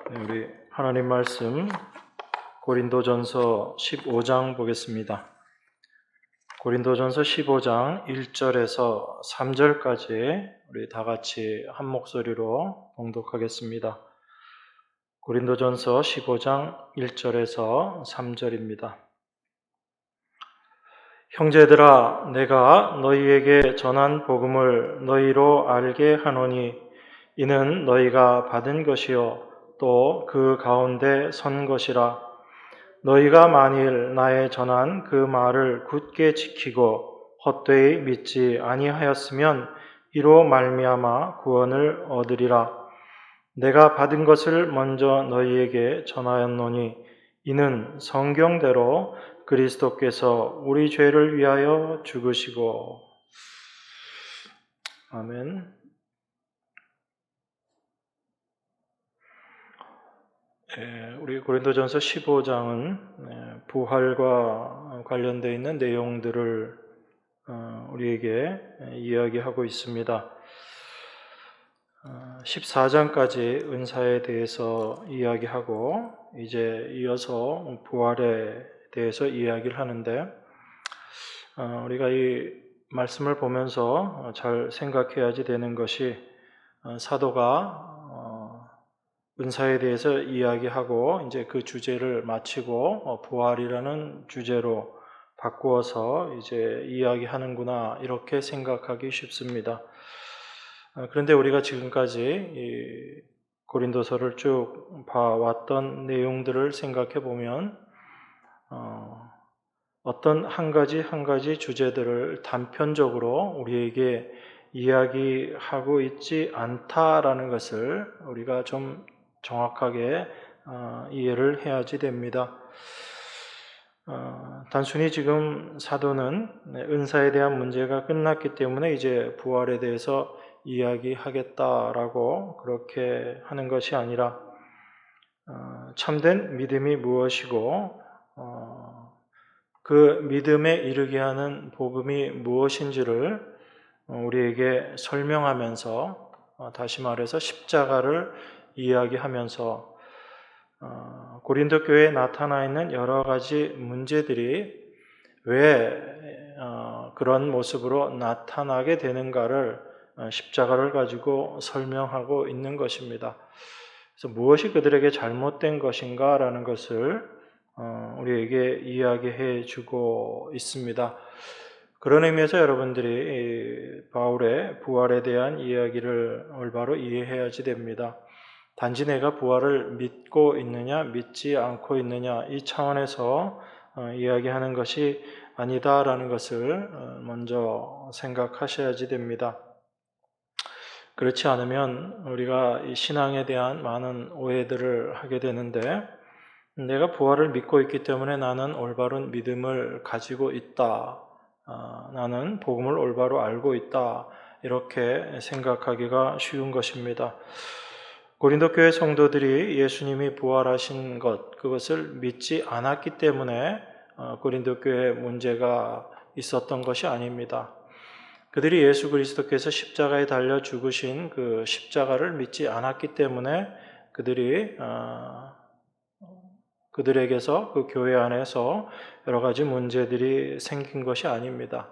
우리 하나님 말씀 고린도전서 15장 보겠습니다. 고린도전서 15장 1절에서 3절까지 우리 다 같이 한 목소리로 봉독하겠습니다. 고린도전서 15장 1절에서 3절입니다. 형제들아, 내가 너희에게 전한 복음을 너희로 알게 하노니 이는 너희가 받은 것이요 또 그 가운데 선 것이라. 너희가 만일 나의 전한 그 말을 굳게 지키고 헛되이 믿지 아니하였으면 이로 말미암아 구원을 얻으리라. 내가 받은 것을 먼저 너희에게 전하였노니 이는 성경대로 그리스도께서 우리 죄를 위하여 죽으시고. 아멘. 우리 고린도전서 15장은 부활과 관련되어 있는 내용들을 우리에게 이야기하고 있습니다. 14장까지 은사에 대해서 이야기하고 이제 이어서 부활에 대해서 이야기를 하는데 우리가 이 말씀을 보면서 잘 생각해야지 되는 것이 사도가 은사에 대해서 이야기하고 이제 그 주제를 마치고 부활이라는 주제로 바꾸어서 이제 이야기하는구나 이렇게 생각하기 쉽습니다. 그런데 우리가 지금까지 이 고린도서를 쭉 봐왔던 내용들을 생각해 보면 어떤 한 가지 주제들을 단편적으로 우리에게 이야기하고 있지 않다라는 것을 우리가 좀 정확하게 이해를 해야지 됩니다. 단순히 지금 사도는 은사에 대한 문제가 끝났기 때문에 이제 부활에 대해서 이야기하겠다라고 그렇게 하는 것이 아니라 참된 믿음이 무엇이고 그 믿음에 이르게 하는 복음이 무엇인지를 우리에게 설명하면서 다시 말해서 십자가를 이야기하면서 고린도 교회에 나타나 있는 여러 가지 문제들이 왜 그런 모습으로 나타나게 되는가를 십자가를 가지고 설명하고 있는 것입니다. 그래서 무엇이 그들에게 잘못된 것인가라는 것을 우리에게 이야기해 주고 있습니다. 그런 의미에서 여러분들이 바울의 부활에 대한 이야기를 올바로 이해해야지 됩니다. 단지 내가 부활을 믿고 있느냐 믿지 않고 있느냐 이 차원에서 이야기하는 것이 아니다라는 것을 먼저 생각하셔야지 됩니다. 그렇지 않으면 우리가 이 신앙에 대한 많은 오해들을 하게 되는데 내가 부활을 믿고 있기 때문에 나는 올바른 믿음을 가지고 있다. 나는 복음을 올바로 알고 있다. 이렇게 생각하기가 쉬운 것입니다. 고린도 교회 성도들이 예수님이 부활하신 것, 그것을 믿지 않았기 때문에 고린도 교회에 문제가 있었던 것이 아닙니다. 그들이 예수 그리스도께서 십자가에 달려 죽으신 그 십자가를 믿지 않았기 때문에 그들에게서 그 교회 안에서 여러 가지 문제들이 생긴 것이 아닙니다.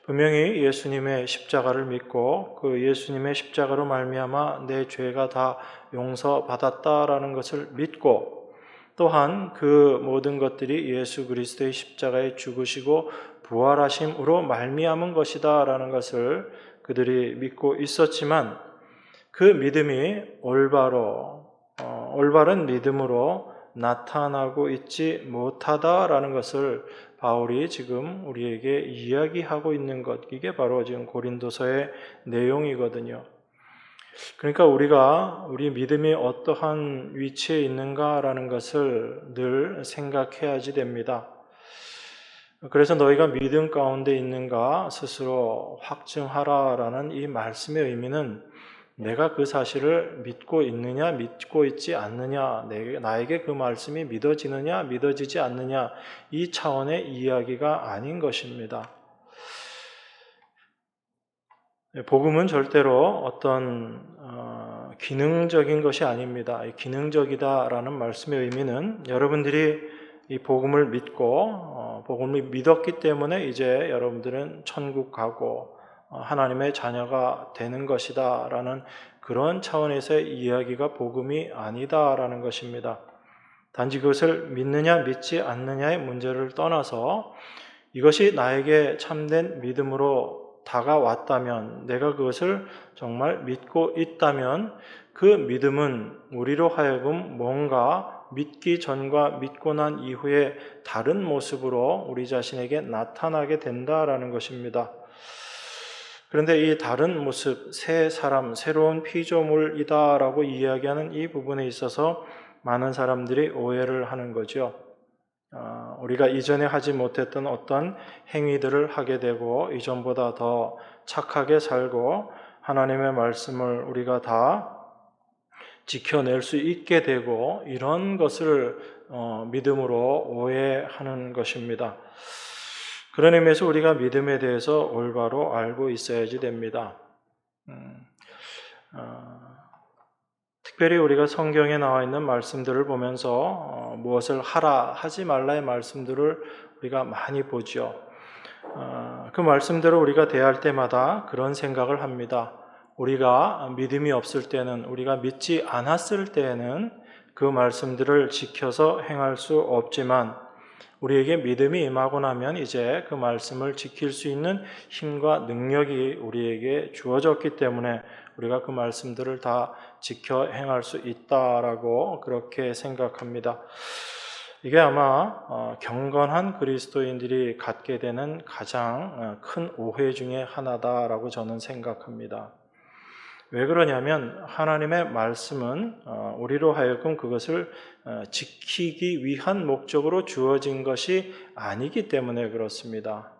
분명히 예수님의 십자가를 믿고 그 예수님의 십자가로 말미암아 내 죄가 다 용서받았다라는 것을 믿고 또한 그 모든 것들이 예수 그리스도의 십자가에 죽으시고 부활하심으로 말미암은 것이다라는 것을 그들이 믿고 있었지만 그 믿음이 올바른 믿음으로 나타나고 있지 못하다라는 것을 바울이 지금 우리에게 이야기하고 있는 것, 이게 바로 지금 고린도서의 내용이거든요. 그러니까 우리 믿음이 어떠한 위치에 있는가라는 것을 늘 생각해야지 됩니다. 그래서 너희가 믿음 가운데 있는가 스스로 확증하라라는 이 말씀의 의미는 내가 그 사실을 믿고 있느냐 믿고 있지 않느냐, 나에게 그 말씀이 믿어지느냐 믿어지지 않느냐 이 차원의 이야기가 아닌 것입니다. 복음은 절대로 어떤 기능적인 것이 아닙니다. 기능적이다라는 말씀의 의미는 여러분들이 이 복음을 믿고 복음을 믿었기 때문에 이제 여러분들은 천국 가고 하나님의 자녀가 되는 것이다라는 그런 차원에서의 이야기가 복음이 아니다라는 것입니다. 단지 그것을 믿느냐 믿지 않느냐의 문제를 떠나서 이것이 나에게 참된 믿음으로 다가왔다면, 내가 그것을 정말 믿고 있다면 그 믿음은 우리로 하여금 뭔가 믿기 전과 믿고 난 이후에 다른 모습으로 우리 자신에게 나타나게 된다라는 것입니다. 그런데 이 다른 모습, 새 사람, 새로운 피조물이다라고 이야기하는 이 부분에 있어서 많은 사람들이 오해를 하는 거죠. 우리가 이전에 하지 못했던 어떤 행위들을 하게 되고 이전보다 더 착하게 살고 하나님의 말씀을 우리가 다 지켜낼 수 있게 되고 이런 것을 믿음으로 오해하는 것입니다. 그런 의미에서 우리가 믿음에 대해서 올바로 알고 있어야지 됩니다. 특별히 우리가 성경에 나와 있는 말씀들을 보면서 무엇을 하라, 하지 말라의 말씀들을 우리가 많이 보죠. 그 말씀들을 우리가 대할 때마다 그런 생각을 합니다. 우리가 믿음이 없을 때는, 우리가 믿지 않았을 때에는 그 말씀들을 지켜서 행할 수 없지만 우리에게 믿음이 임하고 나면 이제 그 말씀을 지킬 수 있는 힘과 능력이 우리에게 주어졌기 때문에 우리가 그 말씀들을 다 지켜 행할 수 있다라고 그렇게 생각합니다. 이게 아마 경건한 그리스도인들이 갖게 되는 가장 큰 오해 중에 하나다라고 저는 생각합니다. 왜 그러냐면 하나님의 말씀은 우리로 하여금 그것을 지키기 위한 목적으로 주어진 것이 아니기 때문에 그렇습니다.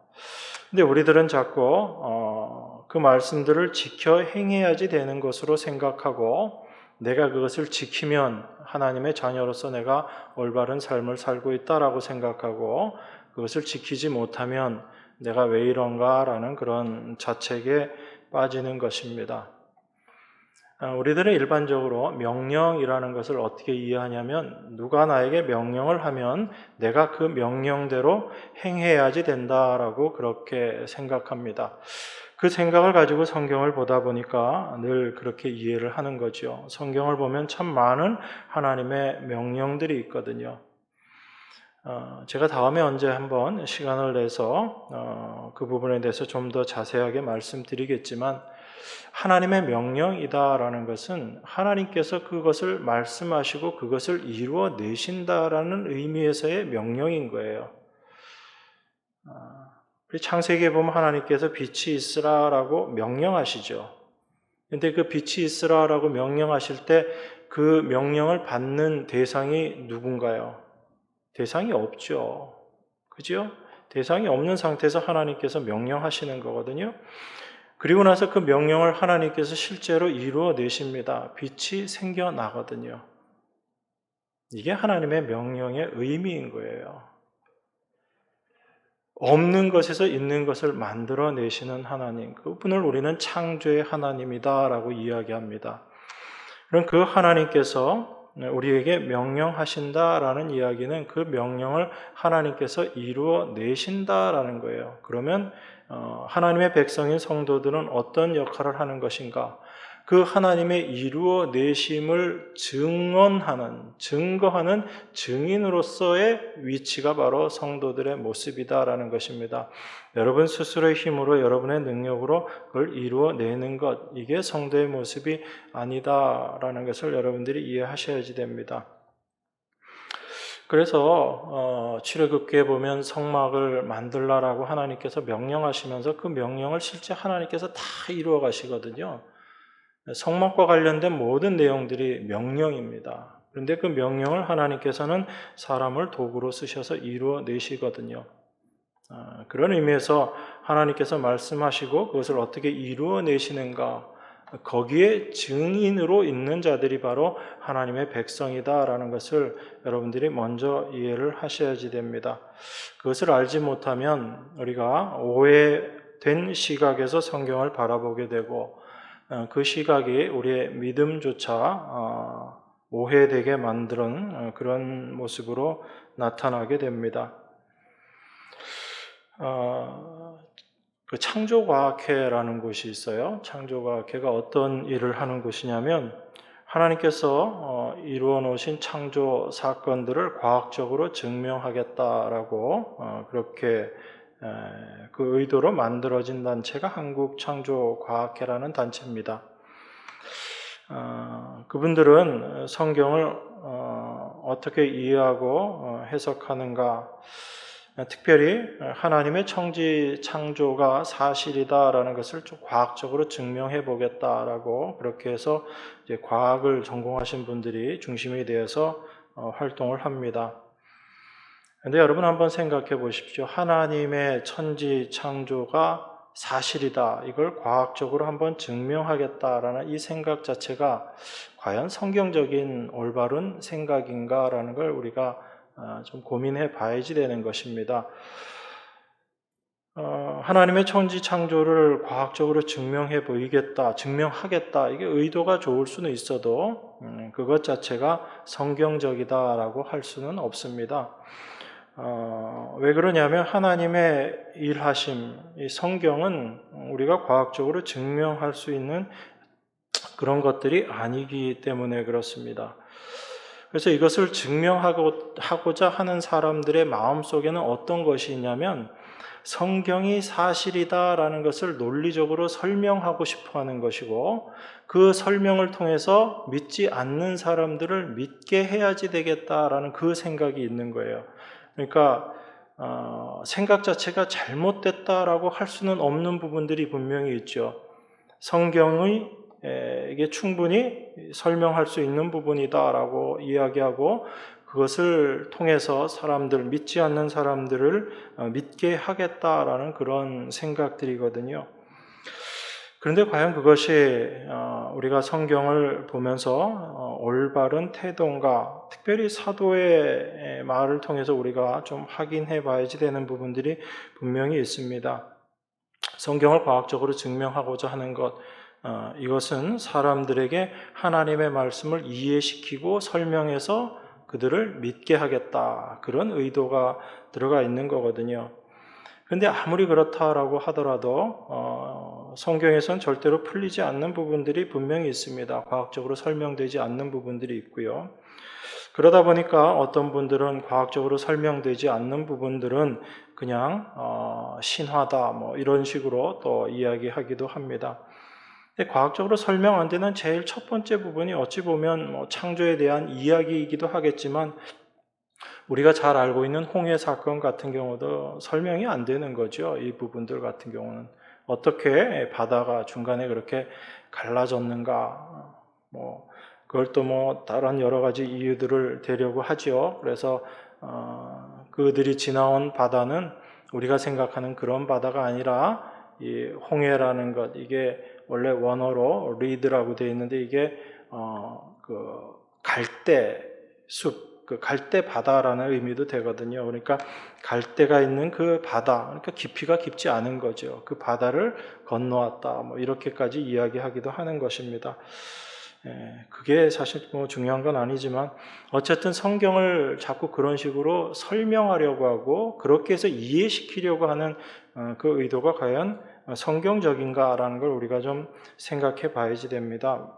근데 우리들은 자꾸 그 말씀들을 지켜 행해야지 되는 것으로 생각하고 내가 그것을 지키면 하나님의 자녀로서 내가 올바른 삶을 살고 있다라고 생각하고 그것을 지키지 못하면 내가 왜 이런가라는 그런 자책에 빠지는 것입니다. 우리들은 일반적으로 명령이라는 것을 어떻게 이해하냐면 누가 나에게 명령을 하면 내가 그 명령대로 행해야지 된다라고 그렇게 생각합니다. 그 생각을 가지고 성경을 보다 보니까 늘 그렇게 이해를 하는 거죠. 성경을 보면 참 많은 하나님의 명령들이 있거든요. 제가 다음에 언제 한번 시간을 내서 그 부분에 대해서 좀 더 자세하게 말씀드리겠지만 하나님의 명령이다라는 것은 하나님께서 그것을 말씀하시고 그것을 이루어 내신다라는 의미에서의 명령인 거예요. 창세기에 보면 하나님께서 빛이 있으라라고 명령하시죠. 그런데 그 빛이 있으라라고 명령하실 때 그 명령을 받는 대상이 누군가요? 대상이 없죠. 그죠? 대상이 없는 상태에서 하나님께서 명령하시는 거거든요. 그리고 나서 그 명령을 하나님께서 실제로 이루어 내십니다. 빛이 생겨나거든요. 이게 하나님의 명령의 의미인 거예요. 없는 것에서 있는 것을 만들어 내시는 하나님, 그분을 우리는 창조의 하나님이다라고 이야기합니다. 그럼 그 하나님께서 우리에게 명령하신다라는 이야기는 그 명령을 하나님께서 이루어 내신다라는 거예요. 그러면 하나님의 백성인 성도들은 어떤 역할을 하는 것인가? 그 하나님의 이루어 내심을 증거하는 증인으로서의 위치가 바로 성도들의 모습이다라는 것입니다. 여러분 스스로의 힘으로 여러분의 능력으로 그걸 이루어 내는 것, 이게 성도의 모습이 아니다라는 것을 여러분들이 이해하셔야지 됩니다. 그래서 출애굽기에 보면 성막을 만들라라고 하나님께서 명령하시면서 그 명령을 실제 하나님께서 다 이루어 가시거든요. 성막과 관련된 모든 내용들이 명령입니다. 그런데 그 명령을 하나님께서는 사람을 도구로 쓰셔서 이루어 내시거든요. 그런 의미에서 하나님께서 말씀하시고 그것을 어떻게 이루어 내시는가, 거기에 증인으로 있는 자들이 바로 하나님의 백성이다라는 것을 여러분들이 먼저 이해를 하셔야지 됩니다. 그것을 알지 못하면 우리가 오해된 시각에서 성경을 바라보게 되고 그 시각이 우리의 믿음조차 오해되게 만드는 그런 모습으로 나타나게 됩니다. 그 창조과학회라는 곳이 있어요. 창조과학회가 어떤 일을 하는 곳이냐면 하나님께서 이루어 놓으신 창조 사건들을 과학적으로 증명하겠다라고 그렇게 그 의도로 만들어진 단체가 한국창조과학회라는 단체입니다. 그분들은 성경을 어떻게 이해하고 해석하는가, 특별히 하나님의 청지 창조가 사실이다라는 것을 좀 과학적으로 증명해 보겠다라고 그렇게 해서 이제 과학을 전공하신 분들이 중심이 되어서 활동을 합니다. 근데 여러분 한번 생각해 보십시오. 하나님의 천지 창조가 사실이다. 이걸 과학적으로 한번 증명하겠다라는 이 생각 자체가 과연 성경적인 올바른 생각인가라는 걸 우리가 좀 고민해 봐야지 되는 것입니다. 하나님의 천지 창조를 과학적으로 증명해 보이겠다, 증명하겠다, 이게 의도가 좋을 수는 있어도 그것 자체가 성경적이다라고 할 수는 없습니다. 왜 그러냐면 하나님의 일하심, 이 성경은 우리가 과학적으로 증명할 수 있는 그런 것들이 아니기 때문에 그렇습니다. 그래서 이것을 증명하고자 하는 사람들의 마음속에는 어떤 것이 있냐면 성경이 사실이다라는 것을 논리적으로 설명하고 싶어 하는 것이고 그 설명을 통해서 믿지 않는 사람들을 믿게 해야지 되겠다라는 그 생각이 있는 거예요. 그러니까 생각 자체가 잘못됐다라고 할 수는 없는 부분들이 분명히 있죠. 성경의 이게 충분히 설명할 수 있는 부분이다라고 이야기하고 그것을 통해서 사람들, 믿지 않는 사람들을 믿게 하겠다라는 그런 생각들이거든요. 그런데 과연 그것이 우리가 성경을 보면서 올바른 태도인가, 특별히 사도의 말을 통해서 우리가 좀 확인해 봐야지 되는 부분들이 분명히 있습니다. 성경을 과학적으로 증명하고자 하는 것, 이것은 사람들에게 하나님의 말씀을 이해시키고 설명해서 그들을 믿게 하겠다, 그런 의도가 들어가 있는 거거든요. 그런데 아무리 그렇다라고 하더라도 성경에선 절대로 풀리지 않는 부분들이 분명히 있습니다. 과학적으로 설명되지 않는 부분들이 있고요. 그러다 보니까 어떤 분들은 과학적으로 설명되지 않는 부분들은 그냥 신화다 뭐 이런 식으로 또 이야기하기도 합니다. 과학적으로 설명 안 되는 제일 첫 번째 부분이 어찌 보면 창조에 대한 이야기이기도 하겠지만 우리가 잘 알고 있는 홍해 사건 같은 경우도 설명이 안 되는 거죠. 이 부분들 같은 경우는 어떻게 바다가 중간에 그렇게 갈라졌는가, 그걸 또 다른 여러 가지 이유들을 대려고 하죠. 그래서 그들이 지나온 바다는 우리가 생각하는 그런 바다가 아니라 이 홍해라는 것, 이게 원래 원어로 리드라고 되어 있는데 이게 그 갈대 숲, 그 갈대 바다라는 의미도 되거든요. 그러니까 갈대가 있는 그 바다, 그러니까 깊이가 깊지 않은 거죠. 그 바다를 건너왔다, 이렇게까지 이야기하기도 하는 것입니다. 그게 사실 중요한 건 아니지만 어쨌든 성경을 자꾸 그런 식으로 설명하려고 하고 그렇게 해서 이해시키려고 하는 그 의도가 과연 성경적인가라는 걸 우리가 좀 생각해 봐야지 됩니다.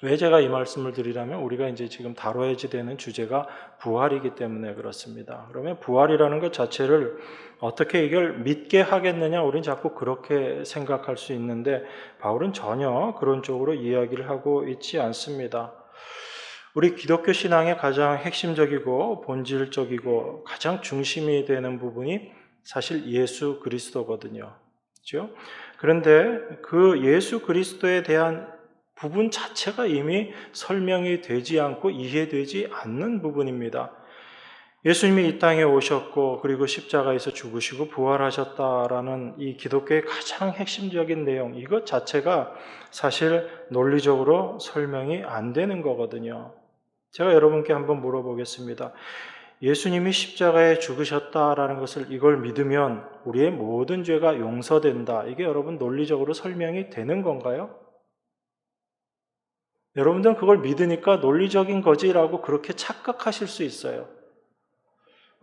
왜 제가 이 말씀을 드리려면 우리가 이제 지금 다뤄야지 되는 주제가 부활이기 때문에 그렇습니다. 그러면 부활이라는 것 자체를 어떻게 이걸 믿게 하겠느냐, 우리는 자꾸 그렇게 생각할 수 있는데 바울은 전혀 그런 쪽으로 이야기를 하고 있지 않습니다. 우리 기독교 신앙의 가장 핵심적이고 본질적이고 가장 중심이 되는 부분이 사실 예수 그리스도거든요. 그렇죠? 그런데 그 예수 그리스도에 대한 부분 자체가 이미 설명이 되지 않고 이해되지 않는 부분입니다. 예수님이 이 땅에 오셨고 그리고 십자가에서 죽으시고 부활하셨다라는 이 기독교의 가장 핵심적인 내용, 이것 자체가 사실 논리적으로 설명이 안 되는 거거든요. 제가 여러분께 한번 물어보겠습니다. 예수님이 십자가에 죽으셨다라는 것을 이걸 믿으면 우리의 모든 죄가 용서된다. 이게 여러분 논리적으로 설명이 되는 건가요? 여러분들은 그걸 믿으니까 논리적인 거지라고 그렇게 착각하실 수 있어요.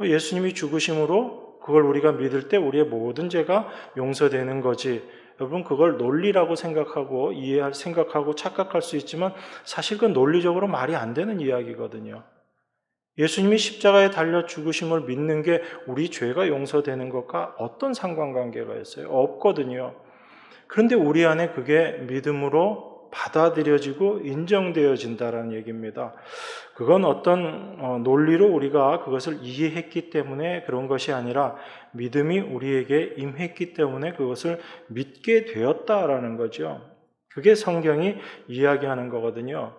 예수님이 죽으심으로 그걸 우리가 믿을 때 우리의 모든 죄가 용서되는 거지. 여러분 그걸 논리라고 생각하고 착각할 수 있지만 사실 그건 논리적으로 말이 안 되는 이야기거든요. 예수님이 십자가에 달려 죽으심을 믿는 게 우리 죄가 용서되는 것과 어떤 상관관계가 있어요? 없거든요. 그런데 우리 안에 그게 믿음으로 받아들여지고 인정되어진다는 얘기입니다. 그건 어떤 논리로 우리가 그것을 이해했기 때문에 그런 것이 아니라 믿음이 우리에게 임했기 때문에 그것을 믿게 되었다라는 거죠. 그게 성경이 이야기하는 거거든요.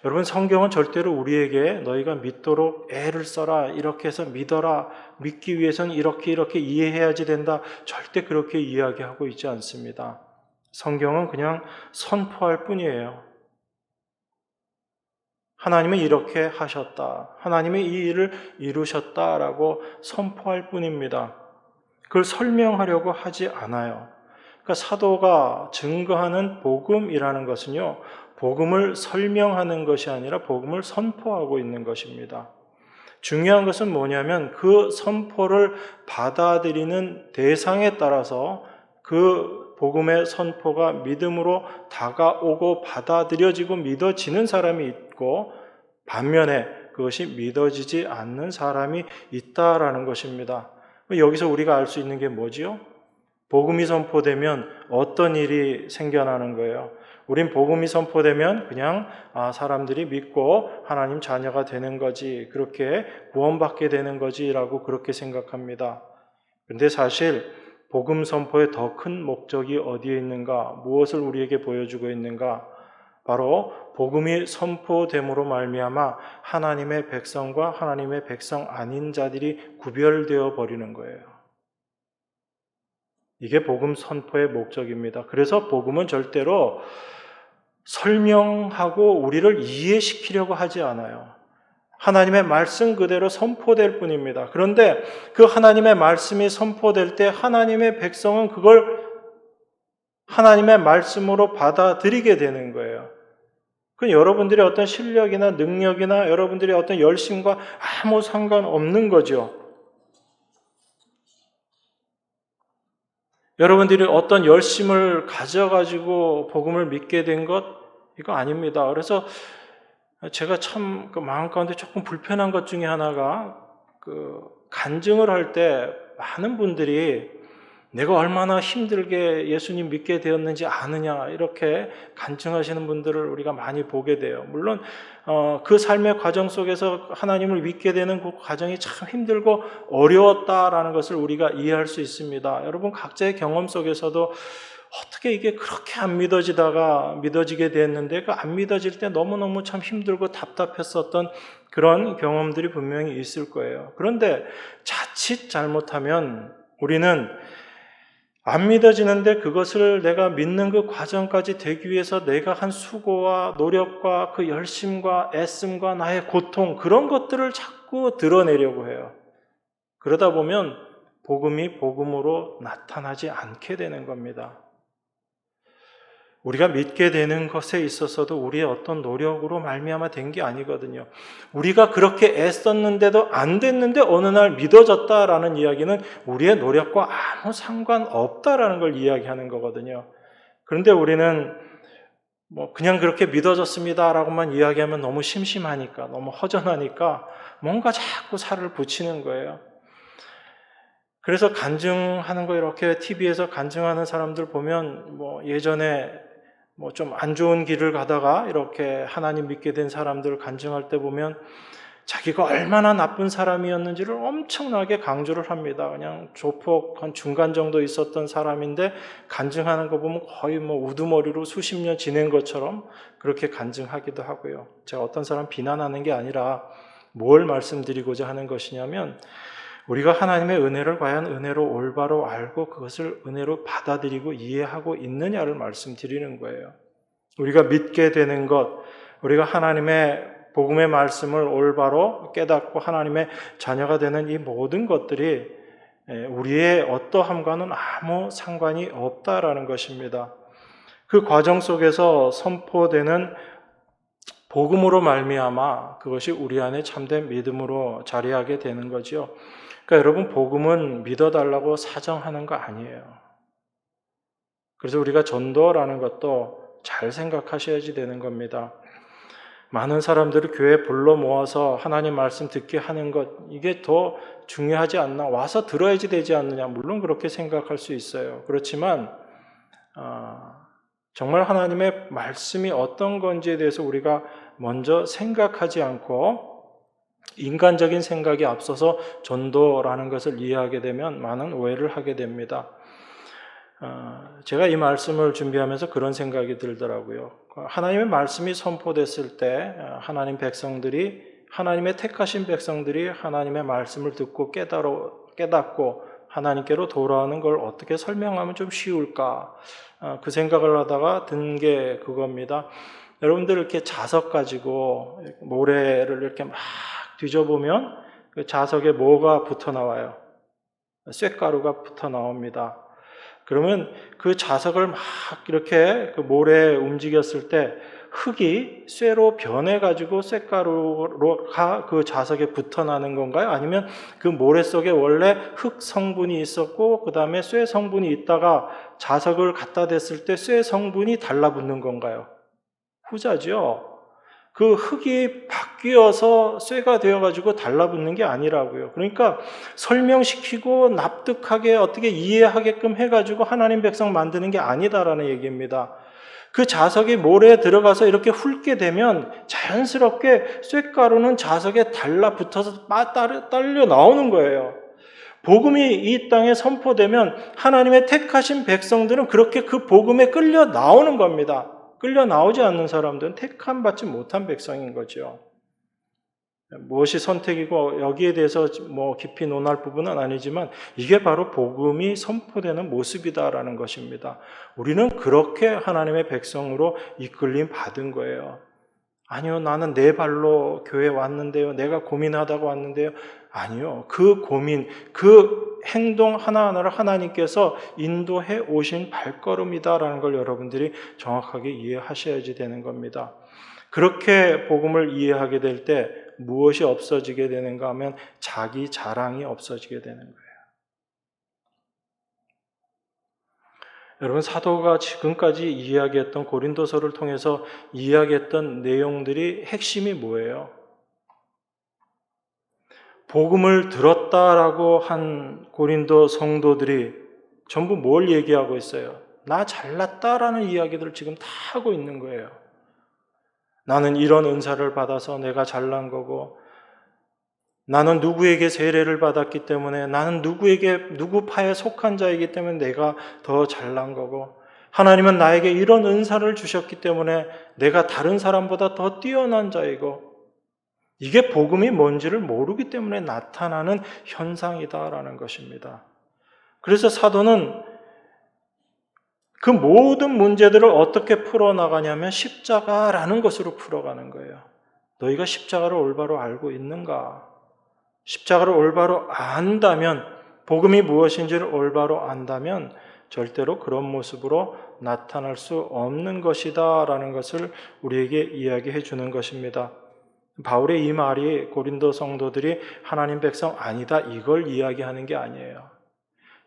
여러분 성경은 절대로 우리에게 너희가 믿도록 애를 써라 이렇게 해서 믿어라 믿기 위해서는 이렇게 이해해야지 된다 절대 그렇게 이야기하고 있지 않습니다. 성경은 그냥 선포할 뿐이에요. 하나님은 이렇게 하셨다. 하나님이 이 일을 이루셨다라고 선포할 뿐입니다. 그걸 설명하려고 하지 않아요. 그러니까 사도가 증거하는 복음이라는 것은요. 복음을 설명하는 것이 아니라 복음을 선포하고 있는 것입니다. 중요한 것은 뭐냐면 그 선포를 받아들이는 대상에 따라서 그 복음의 선포가 믿음으로 다가오고 받아들여지고 믿어지는 사람이 있고 반면에 그것이 믿어지지 않는 사람이 있다라는 것입니다. 여기서 우리가 알 수 있는 게 뭐지요? 복음이 선포되면 어떤 일이 생겨나는 거예요? 우린 복음이 선포되면 그냥 사람들이 믿고 하나님 자녀가 되는 거지, 그렇게 구원받게 되는 거지라고 그렇게 생각합니다. 그런데 사실 복음 선포의 더 큰 목적이 어디에 있는가? 무엇을 우리에게 보여주고 있는가? 바로 복음이 선포됨으로 말미암아 하나님의 백성과 하나님의 백성 아닌 자들이 구별되어 버리는 거예요. 이게 복음 선포의 목적입니다. 그래서 복음은 절대로 설명하고 우리를 이해시키려고 하지 않아요. 하나님의 말씀 그대로 선포될 뿐입니다. 그런데 그 하나님의 말씀이 선포될 때 하나님의 백성은 그걸 하나님의 말씀으로 받아들이게 되는 거예요. 그 여러분들의 어떤 실력이나 능력이나 여러분들의 어떤 열심과 아무 상관없는 거죠. 여러분들이 어떤 열심을 가져가지고 복음을 믿게 된 것, 이거 아닙니다. 그래서 제가 참 마음 가운데 조금 불편한 것 중에 하나가 간증을 할 때 많은 분들이 내가 얼마나 힘들게 예수님 믿게 되었는지 아느냐 이렇게 간증하시는 분들을 우리가 많이 보게 돼요. 물론 그 삶의 과정 속에서 하나님을 믿게 되는 그 과정이 참 힘들고 어려웠다라는 것을 우리가 이해할 수 있습니다. 여러분 각자의 경험 속에서도 어떻게 이게 그렇게 안 믿어지다가 믿어지게 됐는데 그 안 믿어질 때 너무너무 참 힘들고 답답했었던 그런 경험들이 분명히 있을 거예요. 그런데 자칫 잘못하면 우리는 안 믿어지는데 그것을 내가 믿는 그 과정까지 되기 위해서 내가 한 수고와 노력과 그 열심과 애씀과 나의 고통 그런 것들을 자꾸 드러내려고 해요. 그러다 보면 복음이 복음으로 나타나지 않게 되는 겁니다. 우리가 믿게 되는 것에 있어서도 우리의 어떤 노력으로 말미암아 된 게 아니거든요. 우리가 그렇게 애썼는데도 안 됐는데 어느 날 믿어졌다라는 이야기는 우리의 노력과 아무 상관없다라는 걸 이야기하는 거거든요. 그런데 우리는 그냥 그렇게 믿어졌습니다라고만 이야기하면 너무 심심하니까, 너무 허전하니까 뭔가 자꾸 살을 붙이는 거예요. 그래서 간증하는 거 이렇게 TV에서 간증하는 사람들 보면 예전에 좀 안 좋은 길을 가다가 이렇게 하나님 믿게 된 사람들 간증할 때 보면 자기가 얼마나 나쁜 사람이었는지를 엄청나게 강조를 합니다. 그냥 조폭 한 중간 정도 있었던 사람인데 간증하는 거 보면 거의 우두머리로 수십 년 지낸 것처럼 그렇게 간증하기도 하고요. 제가 어떤 사람 비난하는 게 아니라 뭘 말씀드리고자 하는 것이냐면 우리가 하나님의 은혜를 과연 은혜로 올바로 알고 그것을 은혜로 받아들이고 이해하고 있느냐를 말씀드리는 거예요. 우리가 믿게 되는 것, 우리가 하나님의 복음의 말씀을 올바로 깨닫고 하나님의 자녀가 되는 이 모든 것들이 우리의 어떠함과는 아무 상관이 없다라는 것입니다. 그 과정 속에서 선포되는 복음으로 말미암아 그것이 우리 안에 참된 믿음으로 자리하게 되는 거죠. 그러니까 여러분, 복음은 믿어달라고 사정하는 거 아니에요. 그래서 우리가 전도라는 것도 잘 생각하셔야지 되는 겁니다. 많은 사람들을 교회에 불러 모아서 하나님 말씀 듣게 하는 것, 이게 더 중요하지 않나? 와서 들어야지 되지 않느냐? 물론 그렇게 생각할 수 있어요. 그렇지만 정말 하나님의 말씀이 어떤 건지에 대해서 우리가 먼저 생각하지 않고 인간적인 생각이 앞서서 전도라는 것을 이해하게 되면 많은 오해를 하게 됩니다. 제가 이 말씀을 준비하면서 그런 생각이 들더라고요. 하나님의 말씀이 선포됐을 때 하나님 백성들이, 하나님의 택하신 백성들이 하나님의 말씀을 듣고 깨닫고 하나님께로 돌아오는 걸 어떻게 설명하면 좀 쉬울까? 그 생각을 하다가 든 게 그겁니다. 여러분들 이렇게 자석 가지고 모래를 이렇게 막 뒤져보면 그 자석에 뭐가 붙어 나와요? 쇳가루가 붙어 나옵니다. 그러면 그 자석을 막 이렇게 그 모래에 움직였을 때 흙이 쇠로 변해가지고 쇳가루가 그 자석에 붙어나는 건가요? 아니면 그 모래 속에 원래 흙 성분이 있었고 그 다음에 쇠 성분이 있다가 자석을 갖다 댔을 때 쇠 성분이 달라붙는 건가요? 후자죠. 그 흙이 바뀌어서 쇠가 되어가지고 달라붙는 게 아니라고요. 그러니까 설명시키고 납득하게 어떻게 이해하게끔 해가지고 하나님 백성 만드는 게 아니다라는 얘기입니다. 그 자석이 모래에 들어가서 이렇게 훑게 되면 자연스럽게 쇳가루는 자석에 달라붙어서 딸려 나오는 거예요. 복음이 이 땅에 선포되면 하나님의 택하신 백성들은 그렇게 그 복음에 끌려 나오는 겁니다. 끌려 나오지 않는 사람들은 택함 받지 못한 백성인 거죠. 무엇이 선택이고 여기에 대해서 뭐 깊이 논할 부분은 아니지만 이게 바로 복음이 선포되는 모습이다라는 것입니다. 우리는 그렇게 하나님의 백성으로 이끌림 받은 거예요. 아니요, 나는 내 발로 교회 왔는데요. 내가 고민하다가 왔는데요. 아니요, 그 고민, 그 행동 하나하나를 하나님께서 인도해 오신 발걸음이다라는 걸 여러분들이 정확하게 이해하셔야지 되는 겁니다. 그렇게 복음을 이해하게 될 때 무엇이 없어지게 되는가 하면 자기 자랑이 없어지게 되는 거예요. 여러분, 사도가 지금까지 이야기했던 고린도서를 통해서 이야기했던 내용들이 핵심이 뭐예요? 복음을 들었다라고 한 고린도 성도들이 전부 뭘 얘기하고 있어요? 나 잘났다라는 이야기들을 지금 다 하고 있는 거예요. 나는 이런 은사를 받아서 내가 잘난 거고, 나는 누구에게 세례를 받았기 때문에, 나는 누구 파에 속한 자이기 때문에 내가 더 잘난 거고, 하나님은 나에게 이런 은사를 주셨기 때문에 내가 다른 사람보다 더 뛰어난 자이고, 이게 복음이 뭔지를 모르기 때문에 나타나는 현상이다라는 것입니다. 그래서 사도는 그 모든 문제들을 어떻게 풀어나가냐면 십자가라는 것으로 풀어가는 거예요. 너희가 십자가를 올바로 알고 있는가? 십자가를 올바로 안다면, 복음이 무엇인지를 올바로 안다면 절대로 그런 모습으로 나타날 수 없는 것이다 라는 것을 우리에게 이야기해 주는 것입니다. 바울의 이 말이 고린도 성도들이 하나님 백성 아니다 이걸 이야기하는 게 아니에요.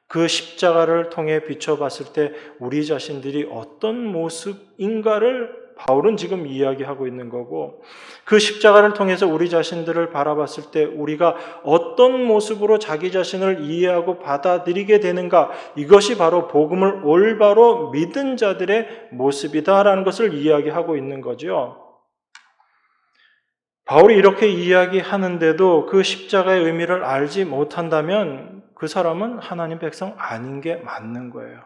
그 십자가를 통해 비춰봤을 때 우리 자신들이 어떤 모습인가를 바울은 지금 이야기하고 있는 거고, 그 십자가를 통해서 우리 자신들을 바라봤을 때 우리가 어떤 모습으로 자기 자신을 이해하고 받아들이게 되는가, 이것이 바로 복음을 올바로 믿은 자들의 모습이다라는 것을 이야기하고 있는 거죠. 바울이 이렇게 이야기하는데도 그 십자가의 의미를 알지 못한다면 그 사람은 하나님 백성 아닌 게 맞는 거예요.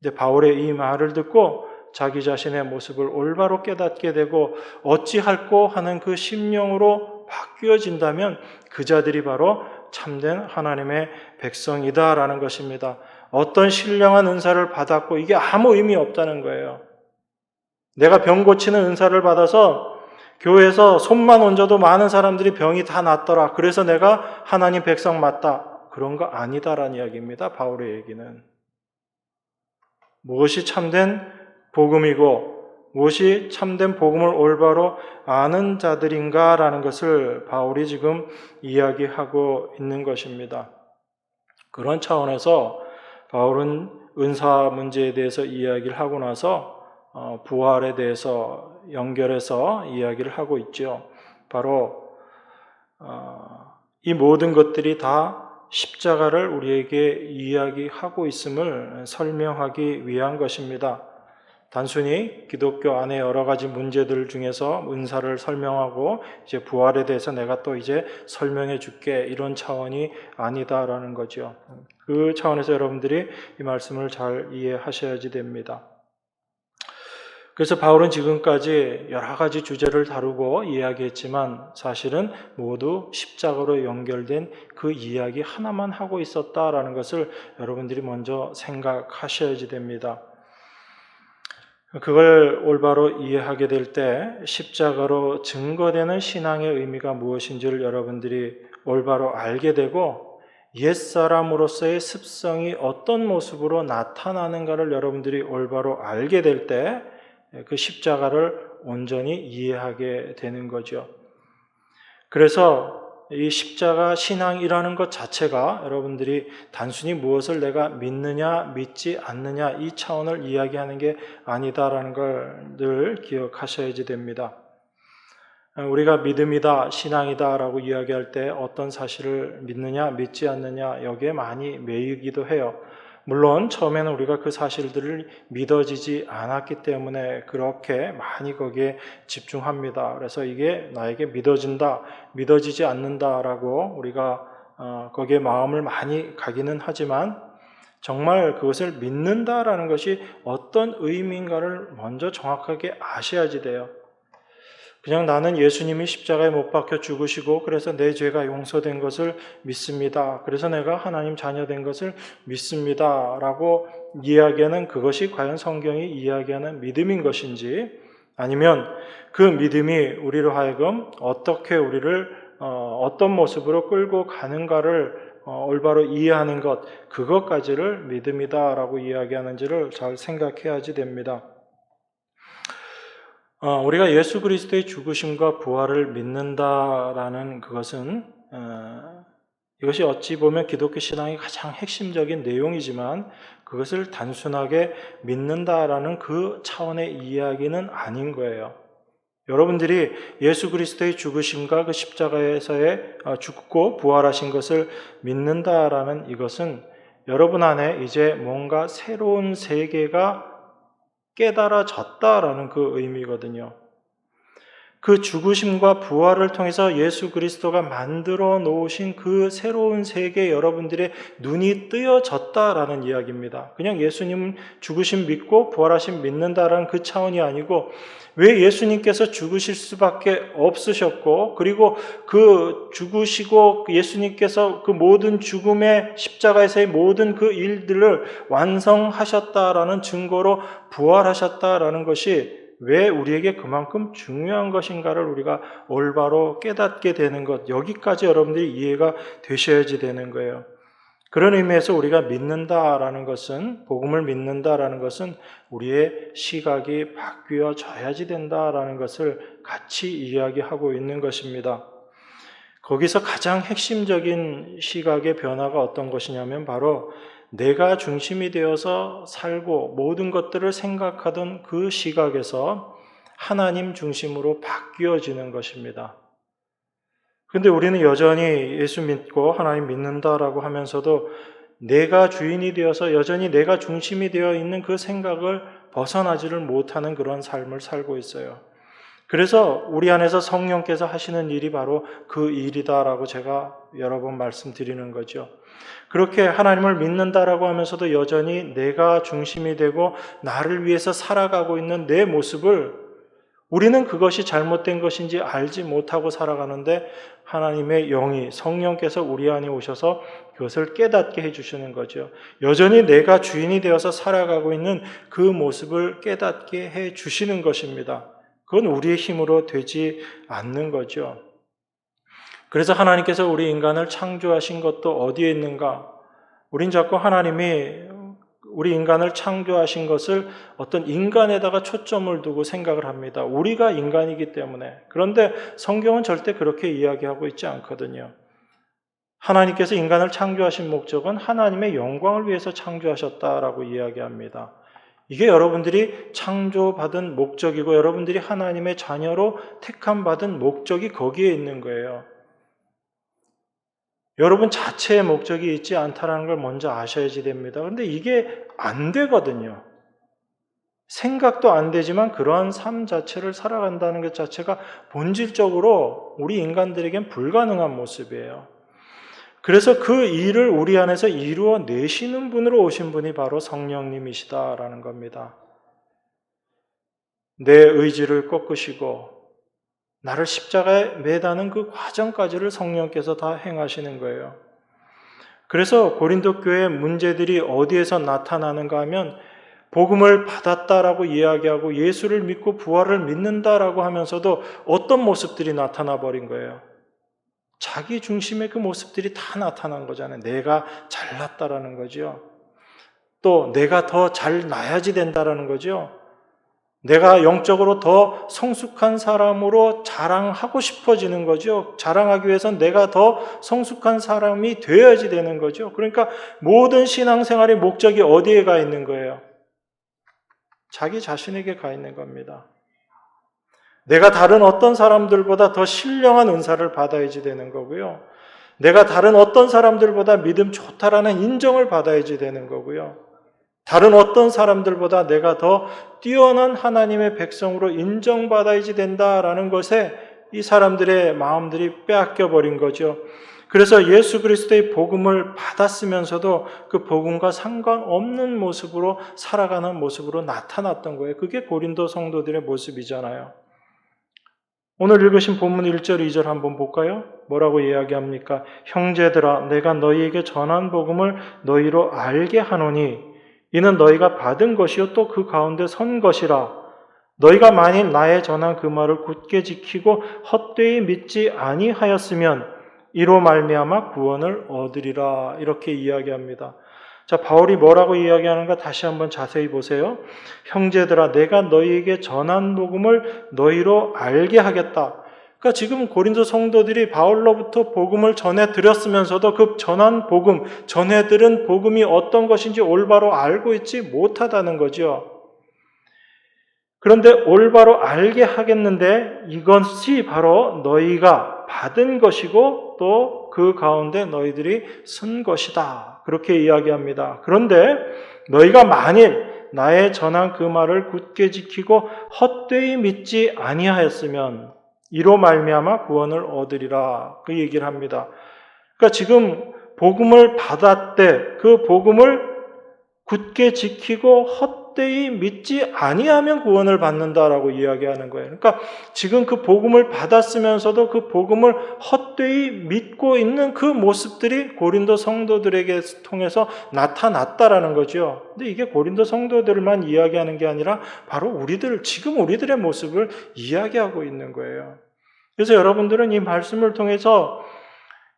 근데 바울의 이 말을 듣고 자기 자신의 모습을 올바로 깨닫게 되고 어찌할꼬 하는 그 심령으로 바뀌어진다면 그 자들이 바로 참된 하나님의 백성이다라는 것입니다. 어떤 신령한 은사를 받았고 이게 아무 의미 없다는 거예요. 내가 병 고치는 은사를 받아서 교회에서 손만 얹어도 많은 사람들이 병이 다 낫더라. 그래서 내가 하나님 백성 맞다. 그런 거 아니다라는 이야기입니다. 바울의 얘기는. 무엇이 참된 복음이고 무엇이 참된 복음을 올바로 아는 자들인가라는 것을 바울이 지금 이야기하고 있는 것입니다. 그런 차원에서 바울은 은사 문제에 대해서 이야기를 하고 나서 부활에 대해서 연결해서 이야기를 하고 있죠. 바로 이 모든 것들이 다 십자가를 우리에게 이야기하고 있음을 설명하기 위한 것입니다. 단순히 기독교 안에 여러 가지 문제들 중에서 은사를 설명하고 이제 부활에 대해서 내가 또 이제 설명해 줄게 이런 차원이 아니다라는 거죠. 그 차원에서 여러분들이 이 말씀을 잘 이해하셔야지 됩니다. 그래서 바울은 지금까지 여러 가지 주제를 다루고 이야기했지만 사실은 모두 십자가로 연결된 그 이야기 하나만 하고 있었다라는 것을 여러분들이 먼저 생각하셔야지 됩니다. 그걸 올바로 이해하게 될 때 십자가로 증거되는 신앙의 의미가 무엇인지를 여러분들이 올바로 알게 되고 옛사람으로서의 습성이 어떤 모습으로 나타나는가를 여러분들이 올바로 알게 될 때 그 십자가를 온전히 이해하게 되는 거죠. 그래서 이 십자가 신앙이라는 것 자체가 여러분들이 단순히 무엇을 내가 믿느냐 믿지 않느냐 이 차원을 이야기하는 게 아니다라는 걸 늘 기억하셔야지 됩니다. 우리가 믿음이다, 신앙이다라고 이야기할 때 어떤 사실을 믿느냐 믿지 않느냐 여기에 많이 매이기도 해요. 물론 처음에는 우리가 그 사실들을 믿어지지 않았기 때문에 그렇게 많이 거기에 집중합니다. 그래서 이게 나에게 믿어진다, 믿어지지 않는다라고 우리가 거기에 마음을 많이 가기는 하지만 정말 그것을 믿는다라는 것이 어떤 의미인가를 먼저 정확하게 아셔야지 돼요. 그냥 나는 예수님이 십자가에 못 박혀 죽으시고 그래서 내 죄가 용서된 것을 믿습니다. 그래서 내가 하나님 자녀된 것을 믿습니다. 라고 이야기하는 그것이 과연 성경이 이야기하는 믿음인 것인지 아니면 그 믿음이 우리로 하여금 어떻게 우리를 어떤 모습으로 끌고 가는가를 올바로 이해하는 것 그것까지를 믿음이다라고 이야기하는지를 잘 생각해야지 됩니다. 우리가 예수 그리스도의 죽으심과 부활을 믿는다라는 그것은 이것이 어찌 보면 기독교 신앙의 가장 핵심적인 내용이지만 그것을 단순하게 믿는다라는 그 차원의 이야기는 아닌 거예요. 여러분들이 예수 그리스도의 죽으심과 그 십자가에서의 죽고 부활하신 것을 믿는다라는 이것은 여러분 안에 이제 뭔가 새로운 세계가 깨달아졌다라는 그 의미거든요. 그 죽으심과 부활을 통해서 예수 그리스도가 만들어 놓으신 그 새로운 세계에 여러분들의 눈이 뜨여졌다라는 이야기입니다. 그냥 예수님 죽으심 믿고 부활하심 믿는다라는 그 차원이 아니고 왜 예수님께서 죽으실 수밖에 없으셨고 그리고 그 죽으시고 예수님께서 그 모든 죽음의 십자가에서의 모든 그 일들을 완성하셨다라는 증거로 부활하셨다라는 것이 왜 우리에게 그만큼 중요한 것인가를 우리가 올바로 깨닫게 되는 것 여기까지 여러분들이 이해가 되셔야지 되는 거예요. 그런 의미에서 우리가 믿는다라는 것은 복음을 믿는다라는 것은 우리의 시각이 바뀌어져야지 된다라는 것을 같이 이야기하고 있는 것입니다. 거기서 가장 핵심적인 시각의 변화가 어떤 것이냐면 바로 내가 중심이 되어서 살고 모든 것들을 생각하던 그 시각에서 하나님 중심으로 바뀌어지는 것입니다. 그런데 우리는 여전히 예수 믿고 하나님 믿는다라고 하면서도 내가 주인이 되어서 여전히 내가 중심이 되어 있는 그 생각을 벗어나지를 못하는 그런 삶을 살고 있어요. 그래서 우리 안에서 성령께서 하시는 일이 바로 그 일이다라고 제가 여러 번 말씀드리는 거죠. 그렇게 하나님을 믿는다라고 하면서도 여전히 내가 중심이 되고 나를 위해서 살아가고 있는 내 모습을 우리는 그것이 잘못된 것인지 알지 못하고 살아가는데 하나님의 영이 성령께서 우리 안에 오셔서 그것을 깨닫게 해주시는 거죠. 여전히 내가 주인이 되어서 살아가고 있는 그 모습을 깨닫게 해주시는 것입니다. 그건 우리의 힘으로 되지 않는 거죠. 그래서 하나님께서 우리 인간을 창조하신 것도 어디에 있는가? 우린 자꾸 하나님이 우리 인간을 창조하신 것을 어떤 인간에다가 초점을 두고 생각을 합니다. 우리가 인간이기 때문에. 그런데 성경은 절대 그렇게 이야기하고 있지 않거든요. 하나님께서 인간을 창조하신 목적은 하나님의 영광을 위해서 창조하셨다라고 이야기합니다. 이게 여러분들이 창조받은 목적이고 여러분들이 하나님의 자녀로 택함받은 목적이 거기에 있는 거예요. 여러분 자체의 목적이 있지 않다는 걸 먼저 아셔야지 됩니다. 그런데 이게 안 되거든요. 생각도 안 되지만 그러한 삶 자체를 살아간다는 것 자체가 본질적으로 우리 인간들에겐 불가능한 모습이에요. 그래서 그 일을 우리 안에서 이루어 내시는 분으로 오신 분이 바로 성령님이시다라는 겁니다. 내 의지를 꺾으시고 나를 십자가에 매다는 그 과정까지를 성령께서 다 행하시는 거예요. 그래서 고린도 교회의 문제들이 어디에서 나타나는가 하면 복음을 받았다라고 이야기하고 예수를 믿고 부활을 믿는다라고 하면서도 어떤 모습들이 나타나 버린 거예요. 자기 중심의 그 모습들이 다 나타난 거잖아요. 내가 잘났다라는 거죠. 또 내가 더 잘나야지 된다라는 거죠. 내가 영적으로 더 성숙한 사람으로 자랑하고 싶어지는 거죠. 자랑하기 위해서는 내가 더 성숙한 사람이 되어야지 되는 거죠. 그러니까 모든 신앙생활의 목적이 어디에 가 있는 거예요? 자기 자신에게 가 있는 겁니다. 내가 다른 어떤 사람들보다 더 신령한 은사를 받아야지 되는 거고요. 내가 다른 어떤 사람들보다 믿음 좋다라는 인정을 받아야지 되는 거고요. 다른 어떤 사람들보다 내가 더 뛰어난 하나님의 백성으로 인정받아야지 된다라는 것에 이 사람들의 마음들이 빼앗겨 버린 거죠. 그래서 예수 그리스도의 복음을 받았으면서도 그 복음과 상관없는 모습으로 살아가는 모습으로 나타났던 거예요. 그게 고린도 성도들의 모습이잖아요. 오늘 읽으신 본문 1절, 2절 한번 볼까요? 뭐라고 이야기합니까? 형제들아, 내가 너희에게 전한 복음을 너희로 알게 하노니 이는 너희가 받은 것이요 또 그 가운데 선 것이라. 너희가 만일 나의 전한 그 말을 굳게 지키고 헛되이 믿지 아니하였으면 이로 말미암아 구원을 얻으리라. 이렇게 이야기합니다. 자, 바울이 뭐라고 이야기하는가 다시 한번 자세히 보세요. 형제들아, 내가 너희에게 전한 복음을 너희로 알게 하겠다. 그러니까 지금 고린도 성도들이 바울로부터 복음을 전해 드렸으면서도 그 전한 복음, 전해 들은 복음이 어떤 것인지 올바로 알고 있지 못하다는 거죠. 그런데 올바로 알게 하겠는데 이것이 바로 너희가 받은 것이고 또 그 가운데 너희들이 쓴 것이다. 그렇게 이야기합니다. 그런데 너희가 만일 나의 전한 그 말을 굳게 지키고 헛되이 믿지 아니하였으면 이로 말미암아 구원을 얻으리라. 그 얘기를 합니다. 그러니까 지금 복음을 받았대. 그 복음을 굳게 지키고 헛되이 믿지 아니하면 구원을 받는다라고 이야기하는 거예요. 그러니까 지금 그 복음을 받았으면서도 그 복음을 헛되이 믿고 있는 그 모습들이 고린도 성도들에게 통해서 나타났다라는 거죠. 근데 이게 고린도 성도들만 이야기하는 게 아니라 바로 지금 우리들의 모습을 이야기하고 있는 거예요. 그래서 여러분들은 이 말씀을 통해서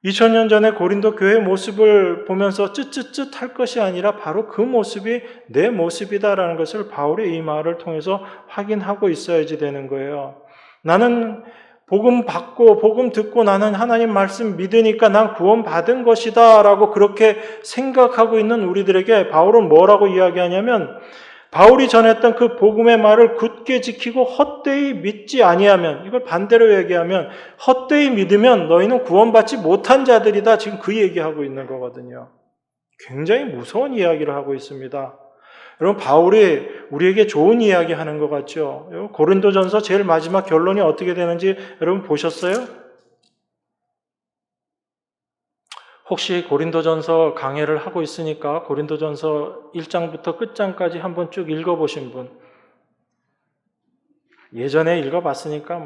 2000년 전에 고린도 교회의 모습을 보면서 쯧쯧쯧 할 것이 아니라 바로 그 모습이 내 모습이다라는 것을 바울의 이 말을 통해서 확인하고 있어야지 되는 거예요. 나는 복음 받고 복음 듣고 나는 하나님 말씀 믿으니까 난 구원 받은 것이다 라고 그렇게 생각하고 있는 우리들에게 바울은 뭐라고 이야기하냐면 바울이 전했던 그 복음의 말을 굳게 지키고 헛되이 믿지 아니하면, 이걸 반대로 얘기하면 헛되이 믿으면 너희는 구원받지 못한 자들이다. 지금 그 얘기하고 있는 거거든요. 굉장히 무서운 이야기를 하고 있습니다. 여러분, 바울이 우리에게 좋은 이야기 하는 것 같죠? 고린도전서 제일 마지막 결론이 어떻게 되는지 여러분 보셨어요? 혹시 고린도전서 강해를 하고 있으니까 고린도전서 1장부터 끝장까지 한번 쭉 읽어보신 분, 예전에 읽어봤으니까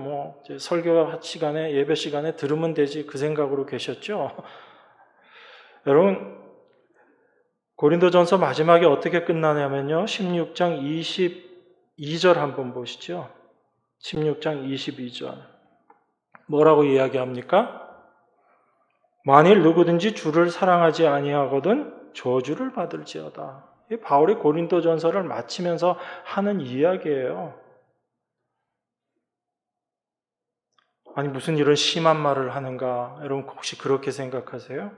설교 시간에 예배 시간에 들으면 되지 그 생각으로 계셨죠? 여러분, 고린도전서 마지막에 어떻게 끝나냐면요 16장 22절 한번 보시죠. 16장 22절. 뭐라고 이야기합니까? 만일 누구든지 주를 사랑하지 아니하거든 저주를 받을지어다. 이 바울이 고린도전서를 마치면서 하는 이야기예요. 아니 무슨 이런 심한 말을 하는가? 여러분 혹시 그렇게 생각하세요?